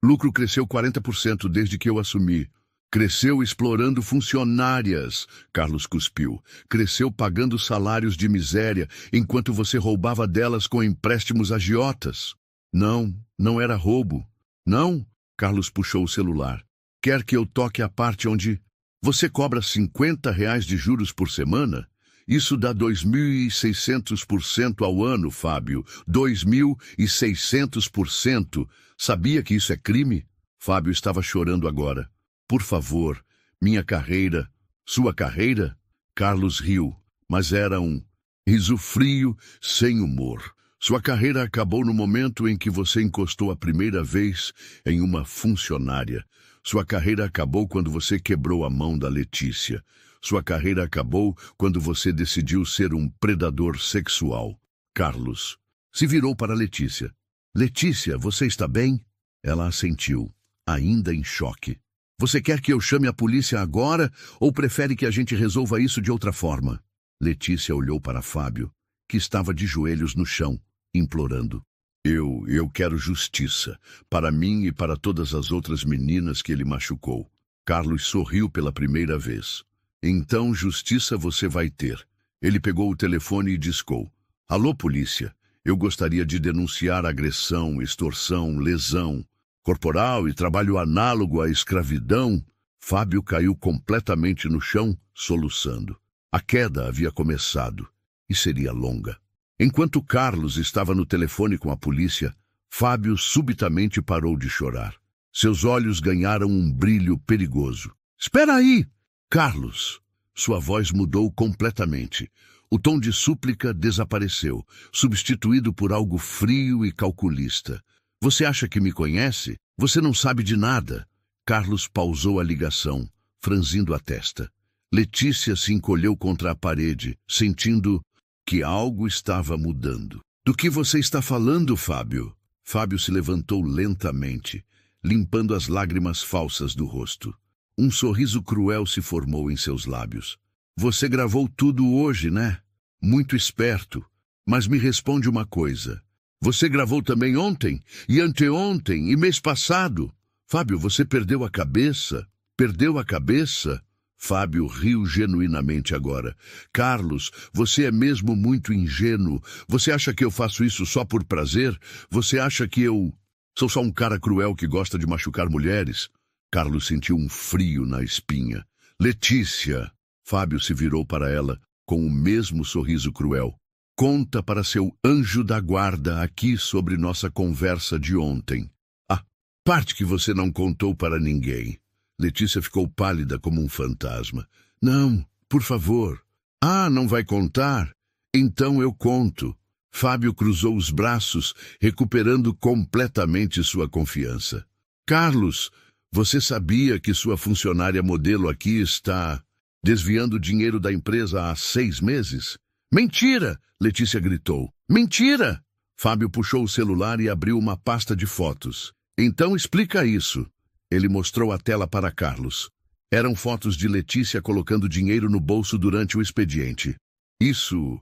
lucro cresceu 40% desde que eu assumi. Cresceu explorando funcionárias, Carlos cuspiu. Cresceu pagando salários de miséria, enquanto você roubava delas com empréstimos agiotas. Não era roubo. Não, Carlos puxou o celular. Quer que eu toque a parte onde você cobra R$ 50 de juros por semana? Isso dá 2.600% ao ano, Fábio. 2.600%. Sabia que isso é crime? Fábio estava chorando agora. Por favor, minha carreira, Sua carreira? Carlos riu, mas era um riso frio, sem humor. Sua carreira acabou no momento em que você encostou a primeira vez em uma funcionária. Sua carreira acabou quando você quebrou a mão da Letícia. Sua carreira acabou quando você decidiu ser um predador sexual. Carlos se virou para Letícia. Letícia, você está bem? Ela assentiu, ainda em choque. Você quer que eu chame a polícia agora ou prefere que a gente resolva isso de outra forma? Letícia olhou para Fábio, que estava de joelhos no chão, implorando. Eu quero justiça, para mim e para todas as outras meninas que ele machucou. Carlos sorriu pela primeira vez. Então, justiça você vai ter. Ele pegou o telefone e discou. Alô, polícia. Eu gostaria de denunciar agressão, extorsão, lesão corporal e trabalho análogo à escravidão. Fábio caiu completamente no chão, soluçando. A queda havia começado e seria longa. Enquanto Carlos estava no telefone com a polícia, Fábio subitamente parou de chorar. Seus olhos ganharam um brilho perigoso. Espera aí! Carlos! Sua voz mudou completamente. O tom de súplica desapareceu, substituído por algo frio e calculista. Você acha que me conhece? Você não sabe de nada. Carlos pausou a ligação, franzindo a testa. Letícia se encolheu contra a parede, sentindo que algo estava mudando. Do que você está falando, Fábio? Fábio se levantou lentamente, limpando as lágrimas falsas do rosto. Um sorriso cruel se formou em seus lábios. Você gravou tudo hoje, né? Muito esperto. Mas me responde uma coisa. Você gravou também ontem, e anteontem, e mês passado? Fábio, você perdeu a cabeça? Perdeu a cabeça? Fábio riu genuinamente agora. Carlos, você é mesmo muito ingênuo. Você acha que eu faço isso só por prazer? Você acha que eu sou só um cara cruel que gosta de machucar mulheres? Carlos sentiu um frio na espinha. Letícia! Fábio se virou para ela com o mesmo sorriso cruel. Conta para seu anjo da guarda aqui sobre nossa conversa de ontem. A parte que você não contou para ninguém. Letícia ficou pálida como um fantasma. Não, por favor. Ah, não vai contar? Então eu conto. Fábio cruzou os braços, recuperando completamente sua confiança. Carlos, você sabia que sua funcionária modelo aqui está desviando dinheiro da empresa há 6 meses? Mentira! Letícia gritou. Mentira! Fábio puxou o celular e abriu uma pasta de fotos. Então explica isso. Ele mostrou a tela para Carlos. Eram fotos de Letícia colocando dinheiro no bolso durante o expediente. Isso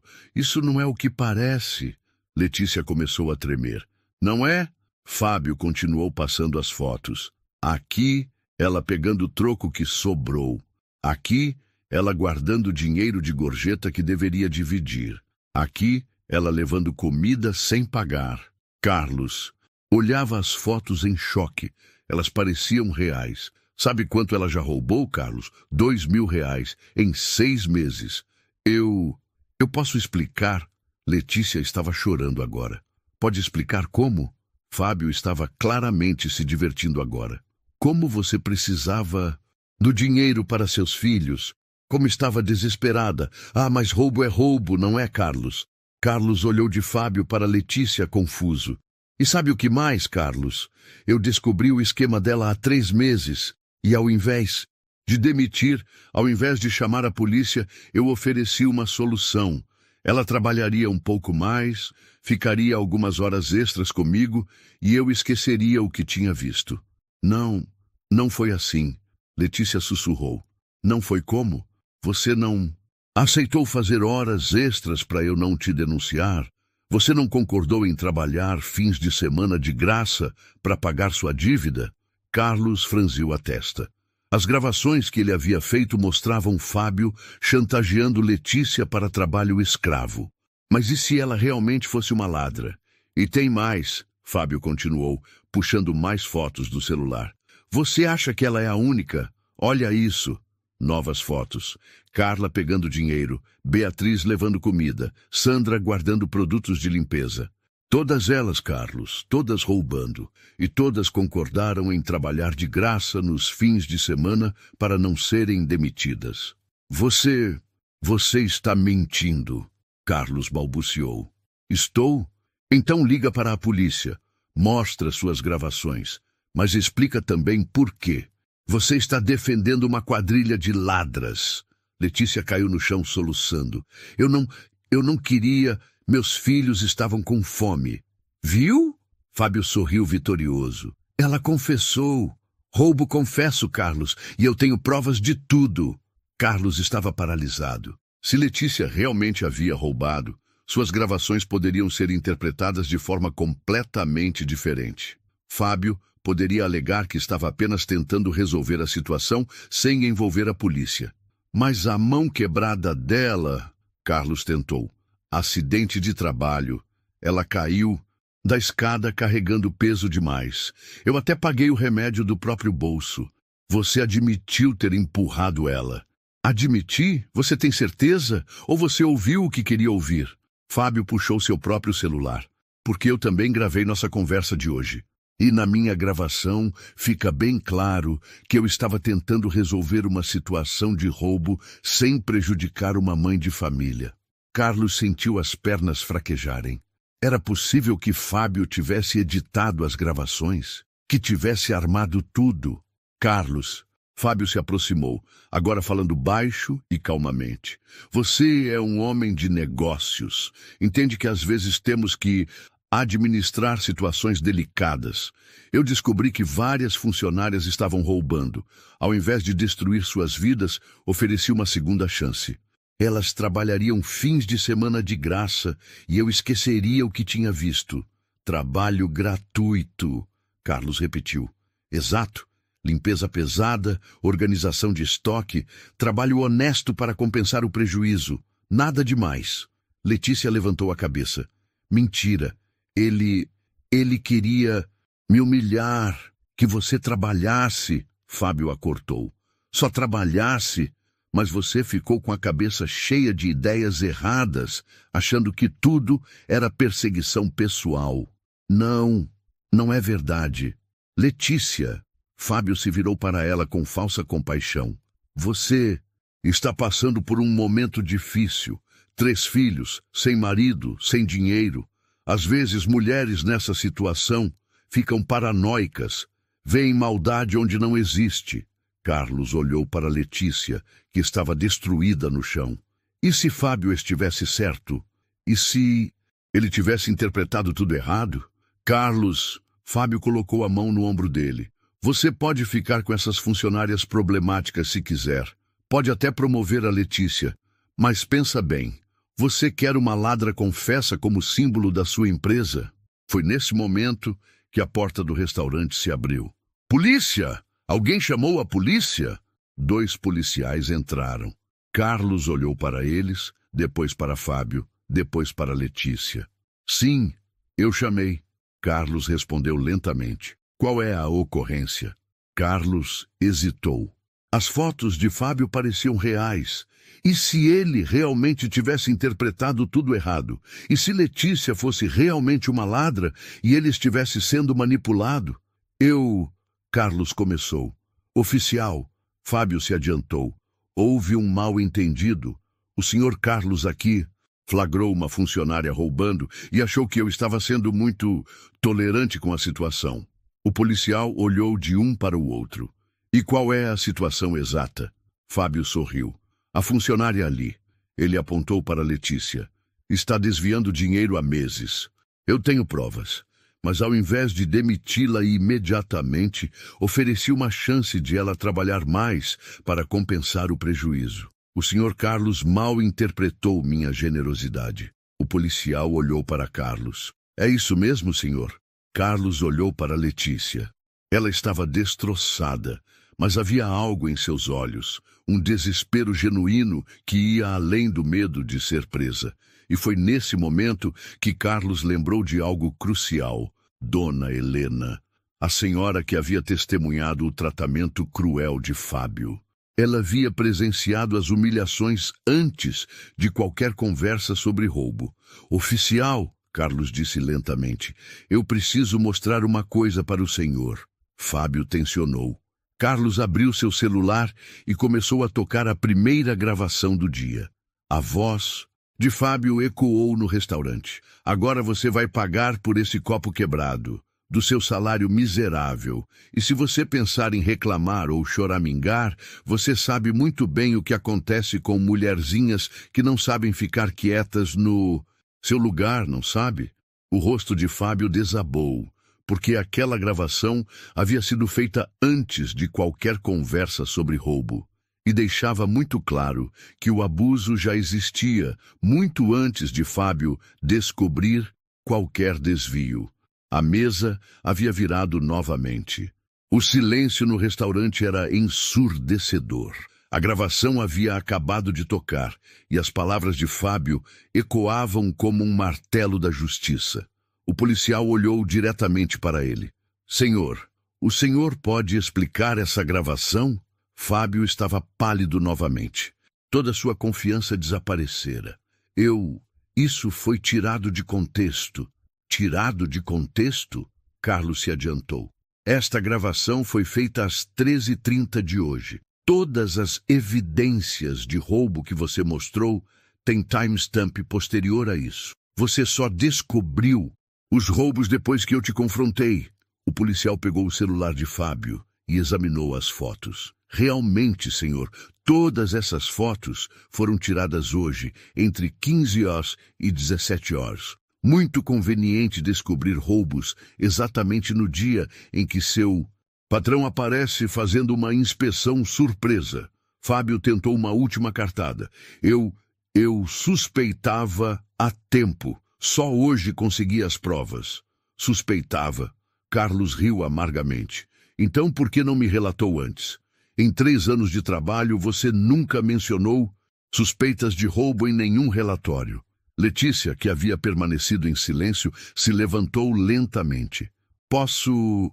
não é o que parece. Letícia começou a tremer. Não é? Fábio continuou passando as fotos. Aqui, ela pegando o troco que sobrou. Aqui, ela guardando dinheiro de gorjeta que deveria dividir. Aqui, ela levando comida sem pagar. Carlos olhava as fotos em choque. Elas pareciam reais. Sabe quanto ela já roubou, Carlos? R$2.000 em 6 meses. Eu posso explicar? Letícia estava chorando agora. Pode explicar como? Fábio estava claramente se divertindo agora. Como você precisava do dinheiro para seus filhos? Como estava desesperada. Ah, mas roubo é roubo, não é, Carlos? Carlos olhou de Fábio para Letícia, confuso. E sabe o que mais, Carlos? Eu descobri o esquema dela há 3 meses. E ao invés de demitir, ao invés de chamar a polícia, eu ofereci uma solução. Ela trabalharia um pouco mais, ficaria algumas horas extras comigo e eu esqueceria o que tinha visto. Não foi assim. Letícia sussurrou. Não foi como? Você não aceitou fazer horas extras para eu não te denunciar? Você não concordou em trabalhar fins de semana de graça para pagar sua dívida? Carlos franziu a testa. As gravações que ele havia feito mostravam Fábio chantageando Letícia para trabalho escravo. Mas e se ela realmente fosse uma ladra? E tem mais, Fábio continuou, puxando mais fotos do celular. Você acha que ela é a única? Olha isso. Novas fotos. Carla pegando dinheiro, Beatriz levando comida, Sandra guardando produtos de limpeza. Todas elas, Carlos, todas roubando, e todas concordaram em trabalhar de graça nos fins de semana para não serem demitidas. Você está mentindo, Carlos balbuciou. Estou? Então liga para a polícia. Mostra suas gravações, mas explica também por quê. Você está defendendo uma quadrilha de ladras. Letícia caiu no chão soluçando. Eu não queria. Meus filhos estavam com fome. Viu? Fábio sorriu vitorioso. Ela confessou. Roubo confesso, Carlos, e eu tenho provas de tudo. Carlos estava paralisado. Se Letícia realmente havia roubado, suas gravações poderiam ser interpretadas de forma completamente diferente. Fábio poderia alegar que estava apenas tentando resolver a situação sem envolver a polícia. Mas a mão quebrada dela, Carlos tentou. Acidente de trabalho. Ela caiu da escada carregando peso demais. Eu até paguei o remédio do próprio bolso. Você admitiu ter empurrado ela. Admiti? Você tem certeza? Ou você ouviu o que queria ouvir? Fábio puxou seu próprio celular. Porque eu também gravei nossa conversa de hoje. E na minha gravação fica bem claro que eu estava tentando resolver uma situação de roubo sem prejudicar uma mãe de família. Carlos sentiu as pernas fraquejarem. Era possível que Fábio tivesse editado as gravações? Que tivesse armado tudo? Carlos, Fábio se aproximou, agora falando baixo e calmamente. Você é um homem de negócios. Entende que às vezes temos que administrar situações delicadas. Eu descobri que várias funcionárias estavam roubando. Ao invés de destruir suas vidas, ofereci uma segunda chance. Elas trabalhariam fins de semana de graça e eu esqueceria o que tinha visto. Trabalho gratuito, Carlos repetiu. Exato. Limpeza pesada, organização de estoque, trabalho honesto para compensar o prejuízo. Nada demais. Letícia levantou a cabeça. Mentira. Ele queria me humilhar, que você trabalhasse, Fábio a cortou. Só trabalhasse, mas você ficou com a cabeça cheia de ideias erradas, achando que tudo era perseguição pessoal. Não é verdade. Letícia, Fábio se virou para ela com falsa compaixão. Você está passando por um momento difícil. 3 filhos, sem marido, sem dinheiro. Às vezes, mulheres nessa situação ficam paranoicas, veem maldade onde não existe. Carlos olhou para Letícia, que estava destruída no chão. E se Fábio estivesse certo? E se ele tivesse interpretado tudo errado? Carlos, Fábio colocou a mão no ombro dele. Você pode ficar com essas funcionárias problemáticas se quiser. Pode até promover a Letícia. Mas pensa bem. Você quer uma ladra confessa como símbolo da sua empresa? Foi nesse momento que a porta do restaurante se abriu. Polícia! Alguém chamou a polícia? 2 policiais entraram. Carlos olhou para eles, depois para Fábio, depois para Letícia. Sim, eu chamei. Carlos respondeu lentamente. Qual é a ocorrência? Carlos hesitou. As fotos de Fábio pareciam reais. E se ele realmente tivesse interpretado tudo errado? E se Letícia fosse realmente uma ladra e ele estivesse sendo manipulado? Carlos começou. Oficial, Fábio se adiantou. Houve um mal-entendido. O senhor Carlos aqui flagrou uma funcionária roubando e achou que eu estava sendo muito tolerante com a situação. O policial olhou de um para o outro. E qual é a situação exata? Fábio sorriu. A funcionária ali, ele apontou para Letícia, está desviando dinheiro há meses. Eu tenho provas, mas ao invés de demiti-la imediatamente, ofereci uma chance de ela trabalhar mais para compensar o prejuízo. O senhor Carlos mal interpretou minha generosidade. O policial olhou para Carlos. É isso mesmo, senhor? Carlos olhou para Letícia. Ela estava destroçada, mas havia algo em seus olhos, um desespero genuíno que ia além do medo de ser presa. E foi nesse momento que Carlos lembrou de algo crucial. Dona Helena, a senhora que havia testemunhado o tratamento cruel de Fábio. Ela havia presenciado as humilhações antes de qualquer conversa sobre roubo. Oficial, Carlos disse lentamente, eu preciso mostrar uma coisa para o senhor. Fábio tensionou. Carlos abriu seu celular e começou a tocar a primeira gravação do dia. A voz de Fábio ecoou no restaurante. Agora você vai pagar por esse copo quebrado, do seu salário miserável. E se você pensar em reclamar ou choramingar, você sabe muito bem o que acontece com mulherzinhas que não sabem ficar quietas no seu lugar, não sabe? O rosto de Fábio desabou, porque aquela gravação havia sido feita antes de qualquer conversa sobre roubo. E deixava muito claro que o abuso já existia muito antes de Fábio descobrir qualquer desvio. A mesa havia virado novamente. O silêncio no restaurante era ensurdecedor. A gravação havia acabado de tocar, e as palavras de Fábio ecoavam como um martelo da justiça. O policial olhou diretamente para ele. Senhor, o senhor pode explicar essa gravação? Fábio estava pálido novamente. Toda sua confiança desaparecera. Isso foi tirado de contexto. Tirado de contexto? Carlos se adiantou. Esta gravação foi feita às 13h30 de hoje. Todas as evidências de roubo que você mostrou têm timestamp posterior a isso. Você só descobriu os roubos depois que eu te confrontei. O policial pegou o celular de Fábio e examinou as fotos. Realmente, senhor, todas essas fotos foram tiradas hoje, entre 15 horas e 17 horas. Muito conveniente descobrir roubos exatamente no dia em que seu patrão aparece fazendo uma inspeção surpresa. Fábio tentou uma última cartada. Eu suspeitava há tempo. Só hoje consegui as provas. Suspeitava. Carlos riu amargamente. Então por que não me relatou antes? Em 3 anos de trabalho, você nunca mencionou suspeitas de roubo em nenhum relatório. Letícia, que havia permanecido em silêncio, se levantou lentamente. Posso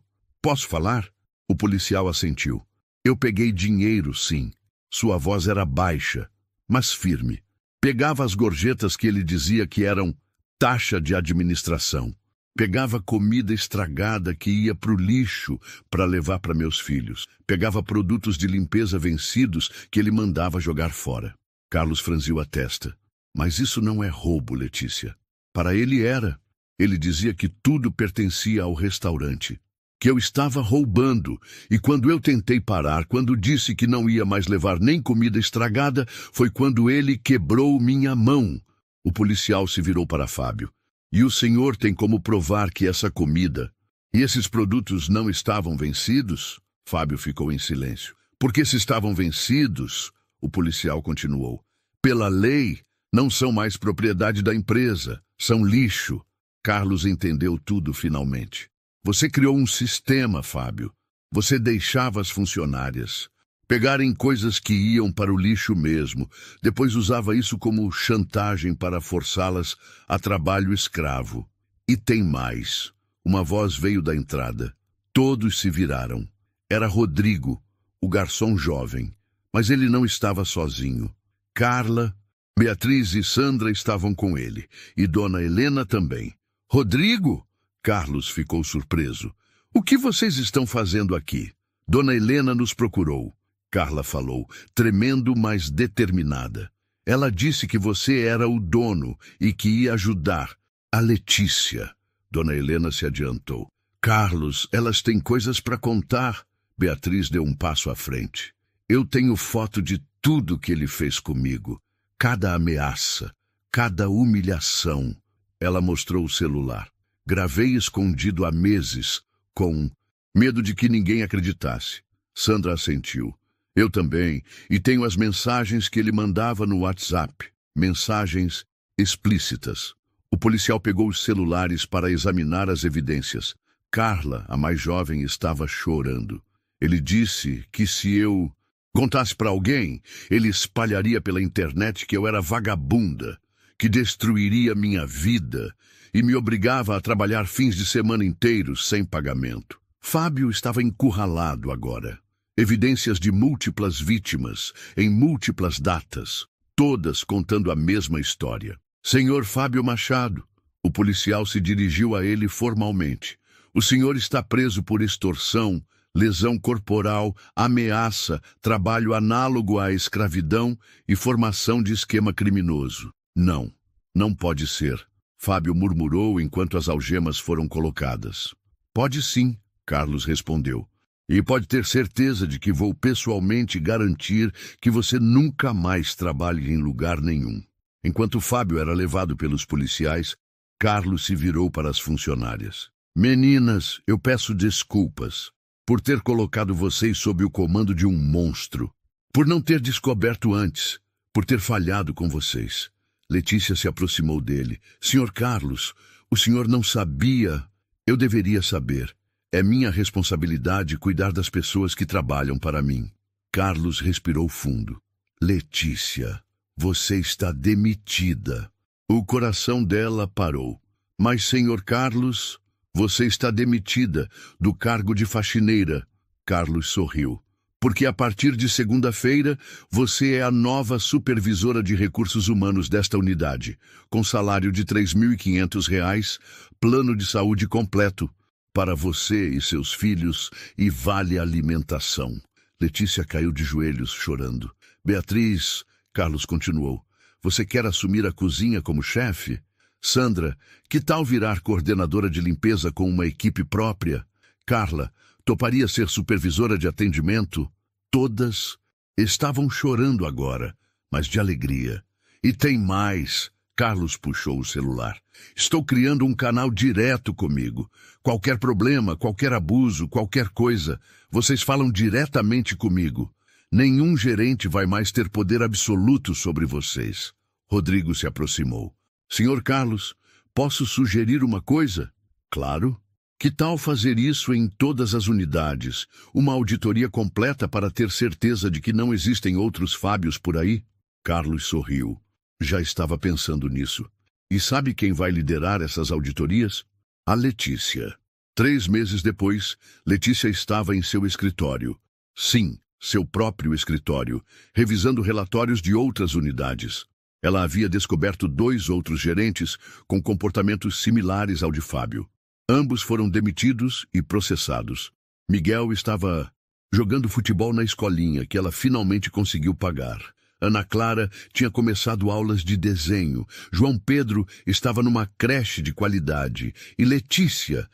falar? O policial assentiu. Eu peguei dinheiro, sim. Sua voz era baixa, mas firme. Pegava as gorjetas que ele dizia que eram taxa de administração. Pegava comida estragada que ia para o lixo para levar para meus filhos. Pegava produtos de limpeza vencidos que ele mandava jogar fora. Carlos franziu a testa. Mas isso não é roubo, Letícia. Para ele era. Ele dizia que tudo pertencia ao restaurante. Que eu estava roubando. E quando eu tentei parar, quando disse que não ia mais levar nem comida estragada, foi quando ele quebrou minha mão. O policial se virou para Fábio. E o senhor tem como provar que essa comida e esses produtos não estavam vencidos? Fábio ficou em silêncio. Porque se estavam vencidos, o policial continuou. Pela lei, não são mais propriedade da empresa, são lixo. Carlos entendeu tudo finalmente. Você criou um sistema, Fábio. Você deixava as funcionárias pegarem coisas que iam para o lixo mesmo. Depois usava isso como chantagem para forçá-las a trabalho escravo. E tem mais. Uma voz veio da entrada. Todos se viraram. Era Rodrigo, o garçom jovem. Mas ele não estava sozinho. Carla, Beatriz e Sandra estavam com ele. E Dona Helena também. Rodrigo? Carlos ficou surpreso. O que vocês estão fazendo aqui? Dona Helena nos procurou. Carla falou, tremendo, mas determinada. Ela disse que você era o dono e que ia ajudar. A Letícia. Dona Helena se adiantou. Carlos, elas têm coisas para contar. Beatriz deu um passo à frente. Eu tenho foto de tudo que ele fez comigo. Cada ameaça, cada humilhação. Ela mostrou o celular. Gravei escondido há meses, com medo de que ninguém acreditasse. Sandra assentiu. Eu também, e tenho as mensagens que ele mandava no WhatsApp. Mensagens explícitas. O policial pegou os celulares para examinar as evidências. Carla, a mais jovem, estava chorando. Ele disse que se eu contasse para alguém, ele espalharia pela internet que eu era vagabunda, que destruiria minha vida e me obrigava a trabalhar fins de semana inteiros sem pagamento. Fábio estava encurralado agora. Evidências de múltiplas vítimas, em múltiplas datas, todas contando a mesma história. Senhor Fábio Machado, o policial se dirigiu a ele formalmente. O senhor está preso por extorsão, lesão corporal, ameaça, trabalho análogo à escravidão e formação de esquema criminoso. Não, não pode ser, Fábio murmurou enquanto as algemas foram colocadas. Pode sim, Carlos respondeu. E pode ter certeza de que vou pessoalmente garantir que você nunca mais trabalhe em lugar nenhum. Enquanto Fábio era levado pelos policiais, Carlos se virou para as funcionárias. Meninas, eu peço desculpas por ter colocado vocês sob o comando de um monstro, por não ter descoberto antes, por ter falhado com vocês. Letícia se aproximou dele. Senhor Carlos, o senhor não sabia. Eu deveria saber. É minha responsabilidade cuidar das pessoas que trabalham para mim. Carlos respirou fundo. Letícia, você está demitida. O coração dela parou. Mas, senhor Carlos, você está demitida do cargo de faxineira. Carlos sorriu. Porque a partir de segunda-feira, você é a nova supervisora de recursos humanos desta unidade, com salário de R$ 3.500, plano de saúde completo para você e seus filhos e vale alimentação. Letícia caiu de joelhos, chorando. Beatriz, Carlos continuou, você quer assumir a cozinha como chefe? Sandra, que tal virar coordenadora de limpeza com uma equipe própria? Carla, toparia ser supervisora de atendimento? Todas estavam chorando agora, mas de alegria. E tem mais. Carlos puxou o celular. Estou criando um canal direto comigo. Qualquer problema, qualquer abuso, qualquer coisa, vocês falam diretamente comigo. Nenhum gerente vai mais ter poder absoluto sobre vocês. Rodrigo se aproximou. Senhor Carlos, posso sugerir uma coisa? Claro. Que tal fazer isso em todas as unidades? Uma auditoria completa para ter certeza de que não existem outros Fábios por aí? Carlos sorriu. Já estava pensando nisso. E sabe quem vai liderar essas auditorias? A Letícia. 3 meses depois, Letícia estava em seu escritório. Sim, seu próprio escritório, revisando relatórios de outras unidades. Ela havia descoberto 2 outros gerentes com comportamentos similares ao de Fábio. Ambos foram demitidos e processados. Miguel estava jogando futebol na escolinha, que ela finalmente conseguiu pagar. Ana Clara tinha começado aulas de desenho. João Pedro estava numa creche de qualidade. E Letícia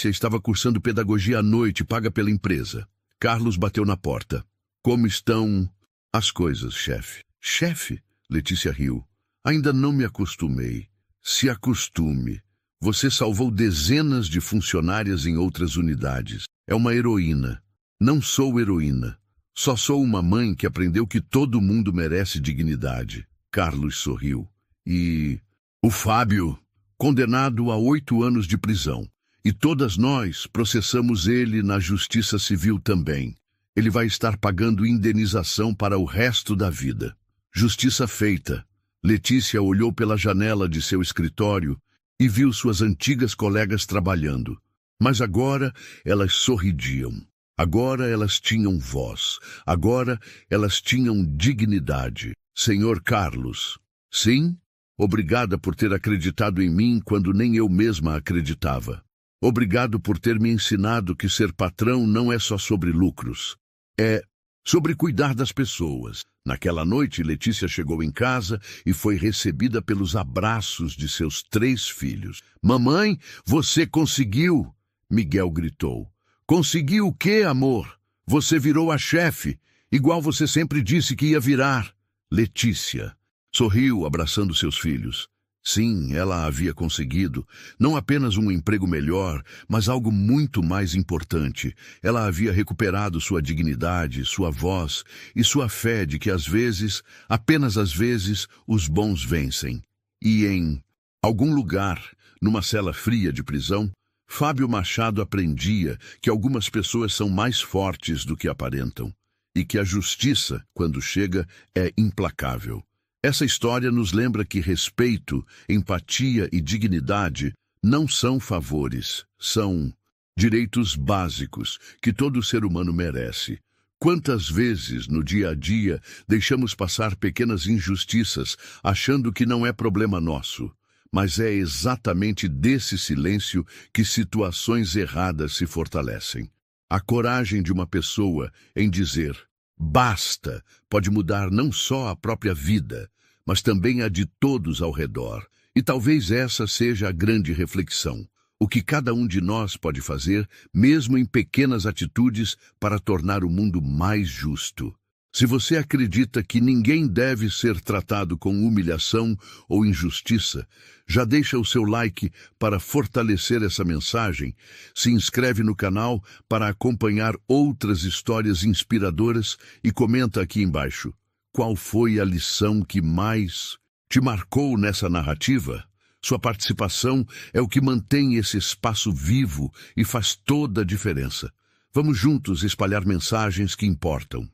estava cursando pedagogia à noite, paga pela empresa. Carlos bateu na porta. Como estão as coisas, chefe? Chefe? Letícia riu. Ainda não me acostumei. Se acostume. Você salvou dezenas de funcionárias em outras unidades. É uma heroína. Não sou heroína. Só sou uma mãe que aprendeu que todo mundo merece dignidade. Carlos sorriu. E o Fábio, condenado a 8 anos de prisão. E todas nós processamos ele na Justiça Civil também. Ele vai estar pagando indenização para o resto da vida. Justiça feita. Letícia olhou pela janela de seu escritório e viu suas antigas colegas trabalhando. Mas agora elas sorridiam. Agora elas tinham voz. Agora elas tinham dignidade. Senhor Carlos. Sim? Obrigada por ter acreditado em mim quando nem eu mesma acreditava. Obrigado por ter me ensinado que ser patrão não é só sobre lucros. É sobre cuidar das pessoas. Naquela noite, Letícia chegou em casa e foi recebida pelos abraços de seus 3 filhos. Mamãe, você conseguiu! Miguel gritou. Conseguiu o quê, amor? Você virou a chefe, igual você sempre disse que ia virar. Letícia sorriu, abraçando seus filhos. Sim, ela havia conseguido, não apenas um emprego melhor, mas algo muito mais importante. Ela havia recuperado sua dignidade, sua voz e sua fé de que às vezes, apenas às vezes, os bons vencem. E em algum lugar, numa cela fria de prisão, Fábio Machado aprendia que algumas pessoas são mais fortes do que aparentam e que a justiça, quando chega, é implacável. Essa história nos lembra que respeito, empatia e dignidade não são favores, são direitos básicos que todo ser humano merece. Quantas vezes, no dia a dia, deixamos passar pequenas injustiças, achando que não é problema nosso? Mas é exatamente desse silêncio que situações erradas se fortalecem. A coragem de uma pessoa em dizer basta pode mudar não só a própria vida, mas também a de todos ao redor. E talvez essa seja a grande reflexão. O que cada um de nós pode fazer, mesmo em pequenas atitudes, para tornar o mundo mais justo. Se você acredita que ninguém deve ser tratado com humilhação ou injustiça, já deixa o seu like para fortalecer essa mensagem, se inscreve no canal para acompanhar outras histórias inspiradoras e comenta aqui embaixo. Qual foi a lição que mais te marcou nessa narrativa? Sua participação é o que mantém esse espaço vivo e faz toda a diferença. Vamos juntos espalhar mensagens que importam.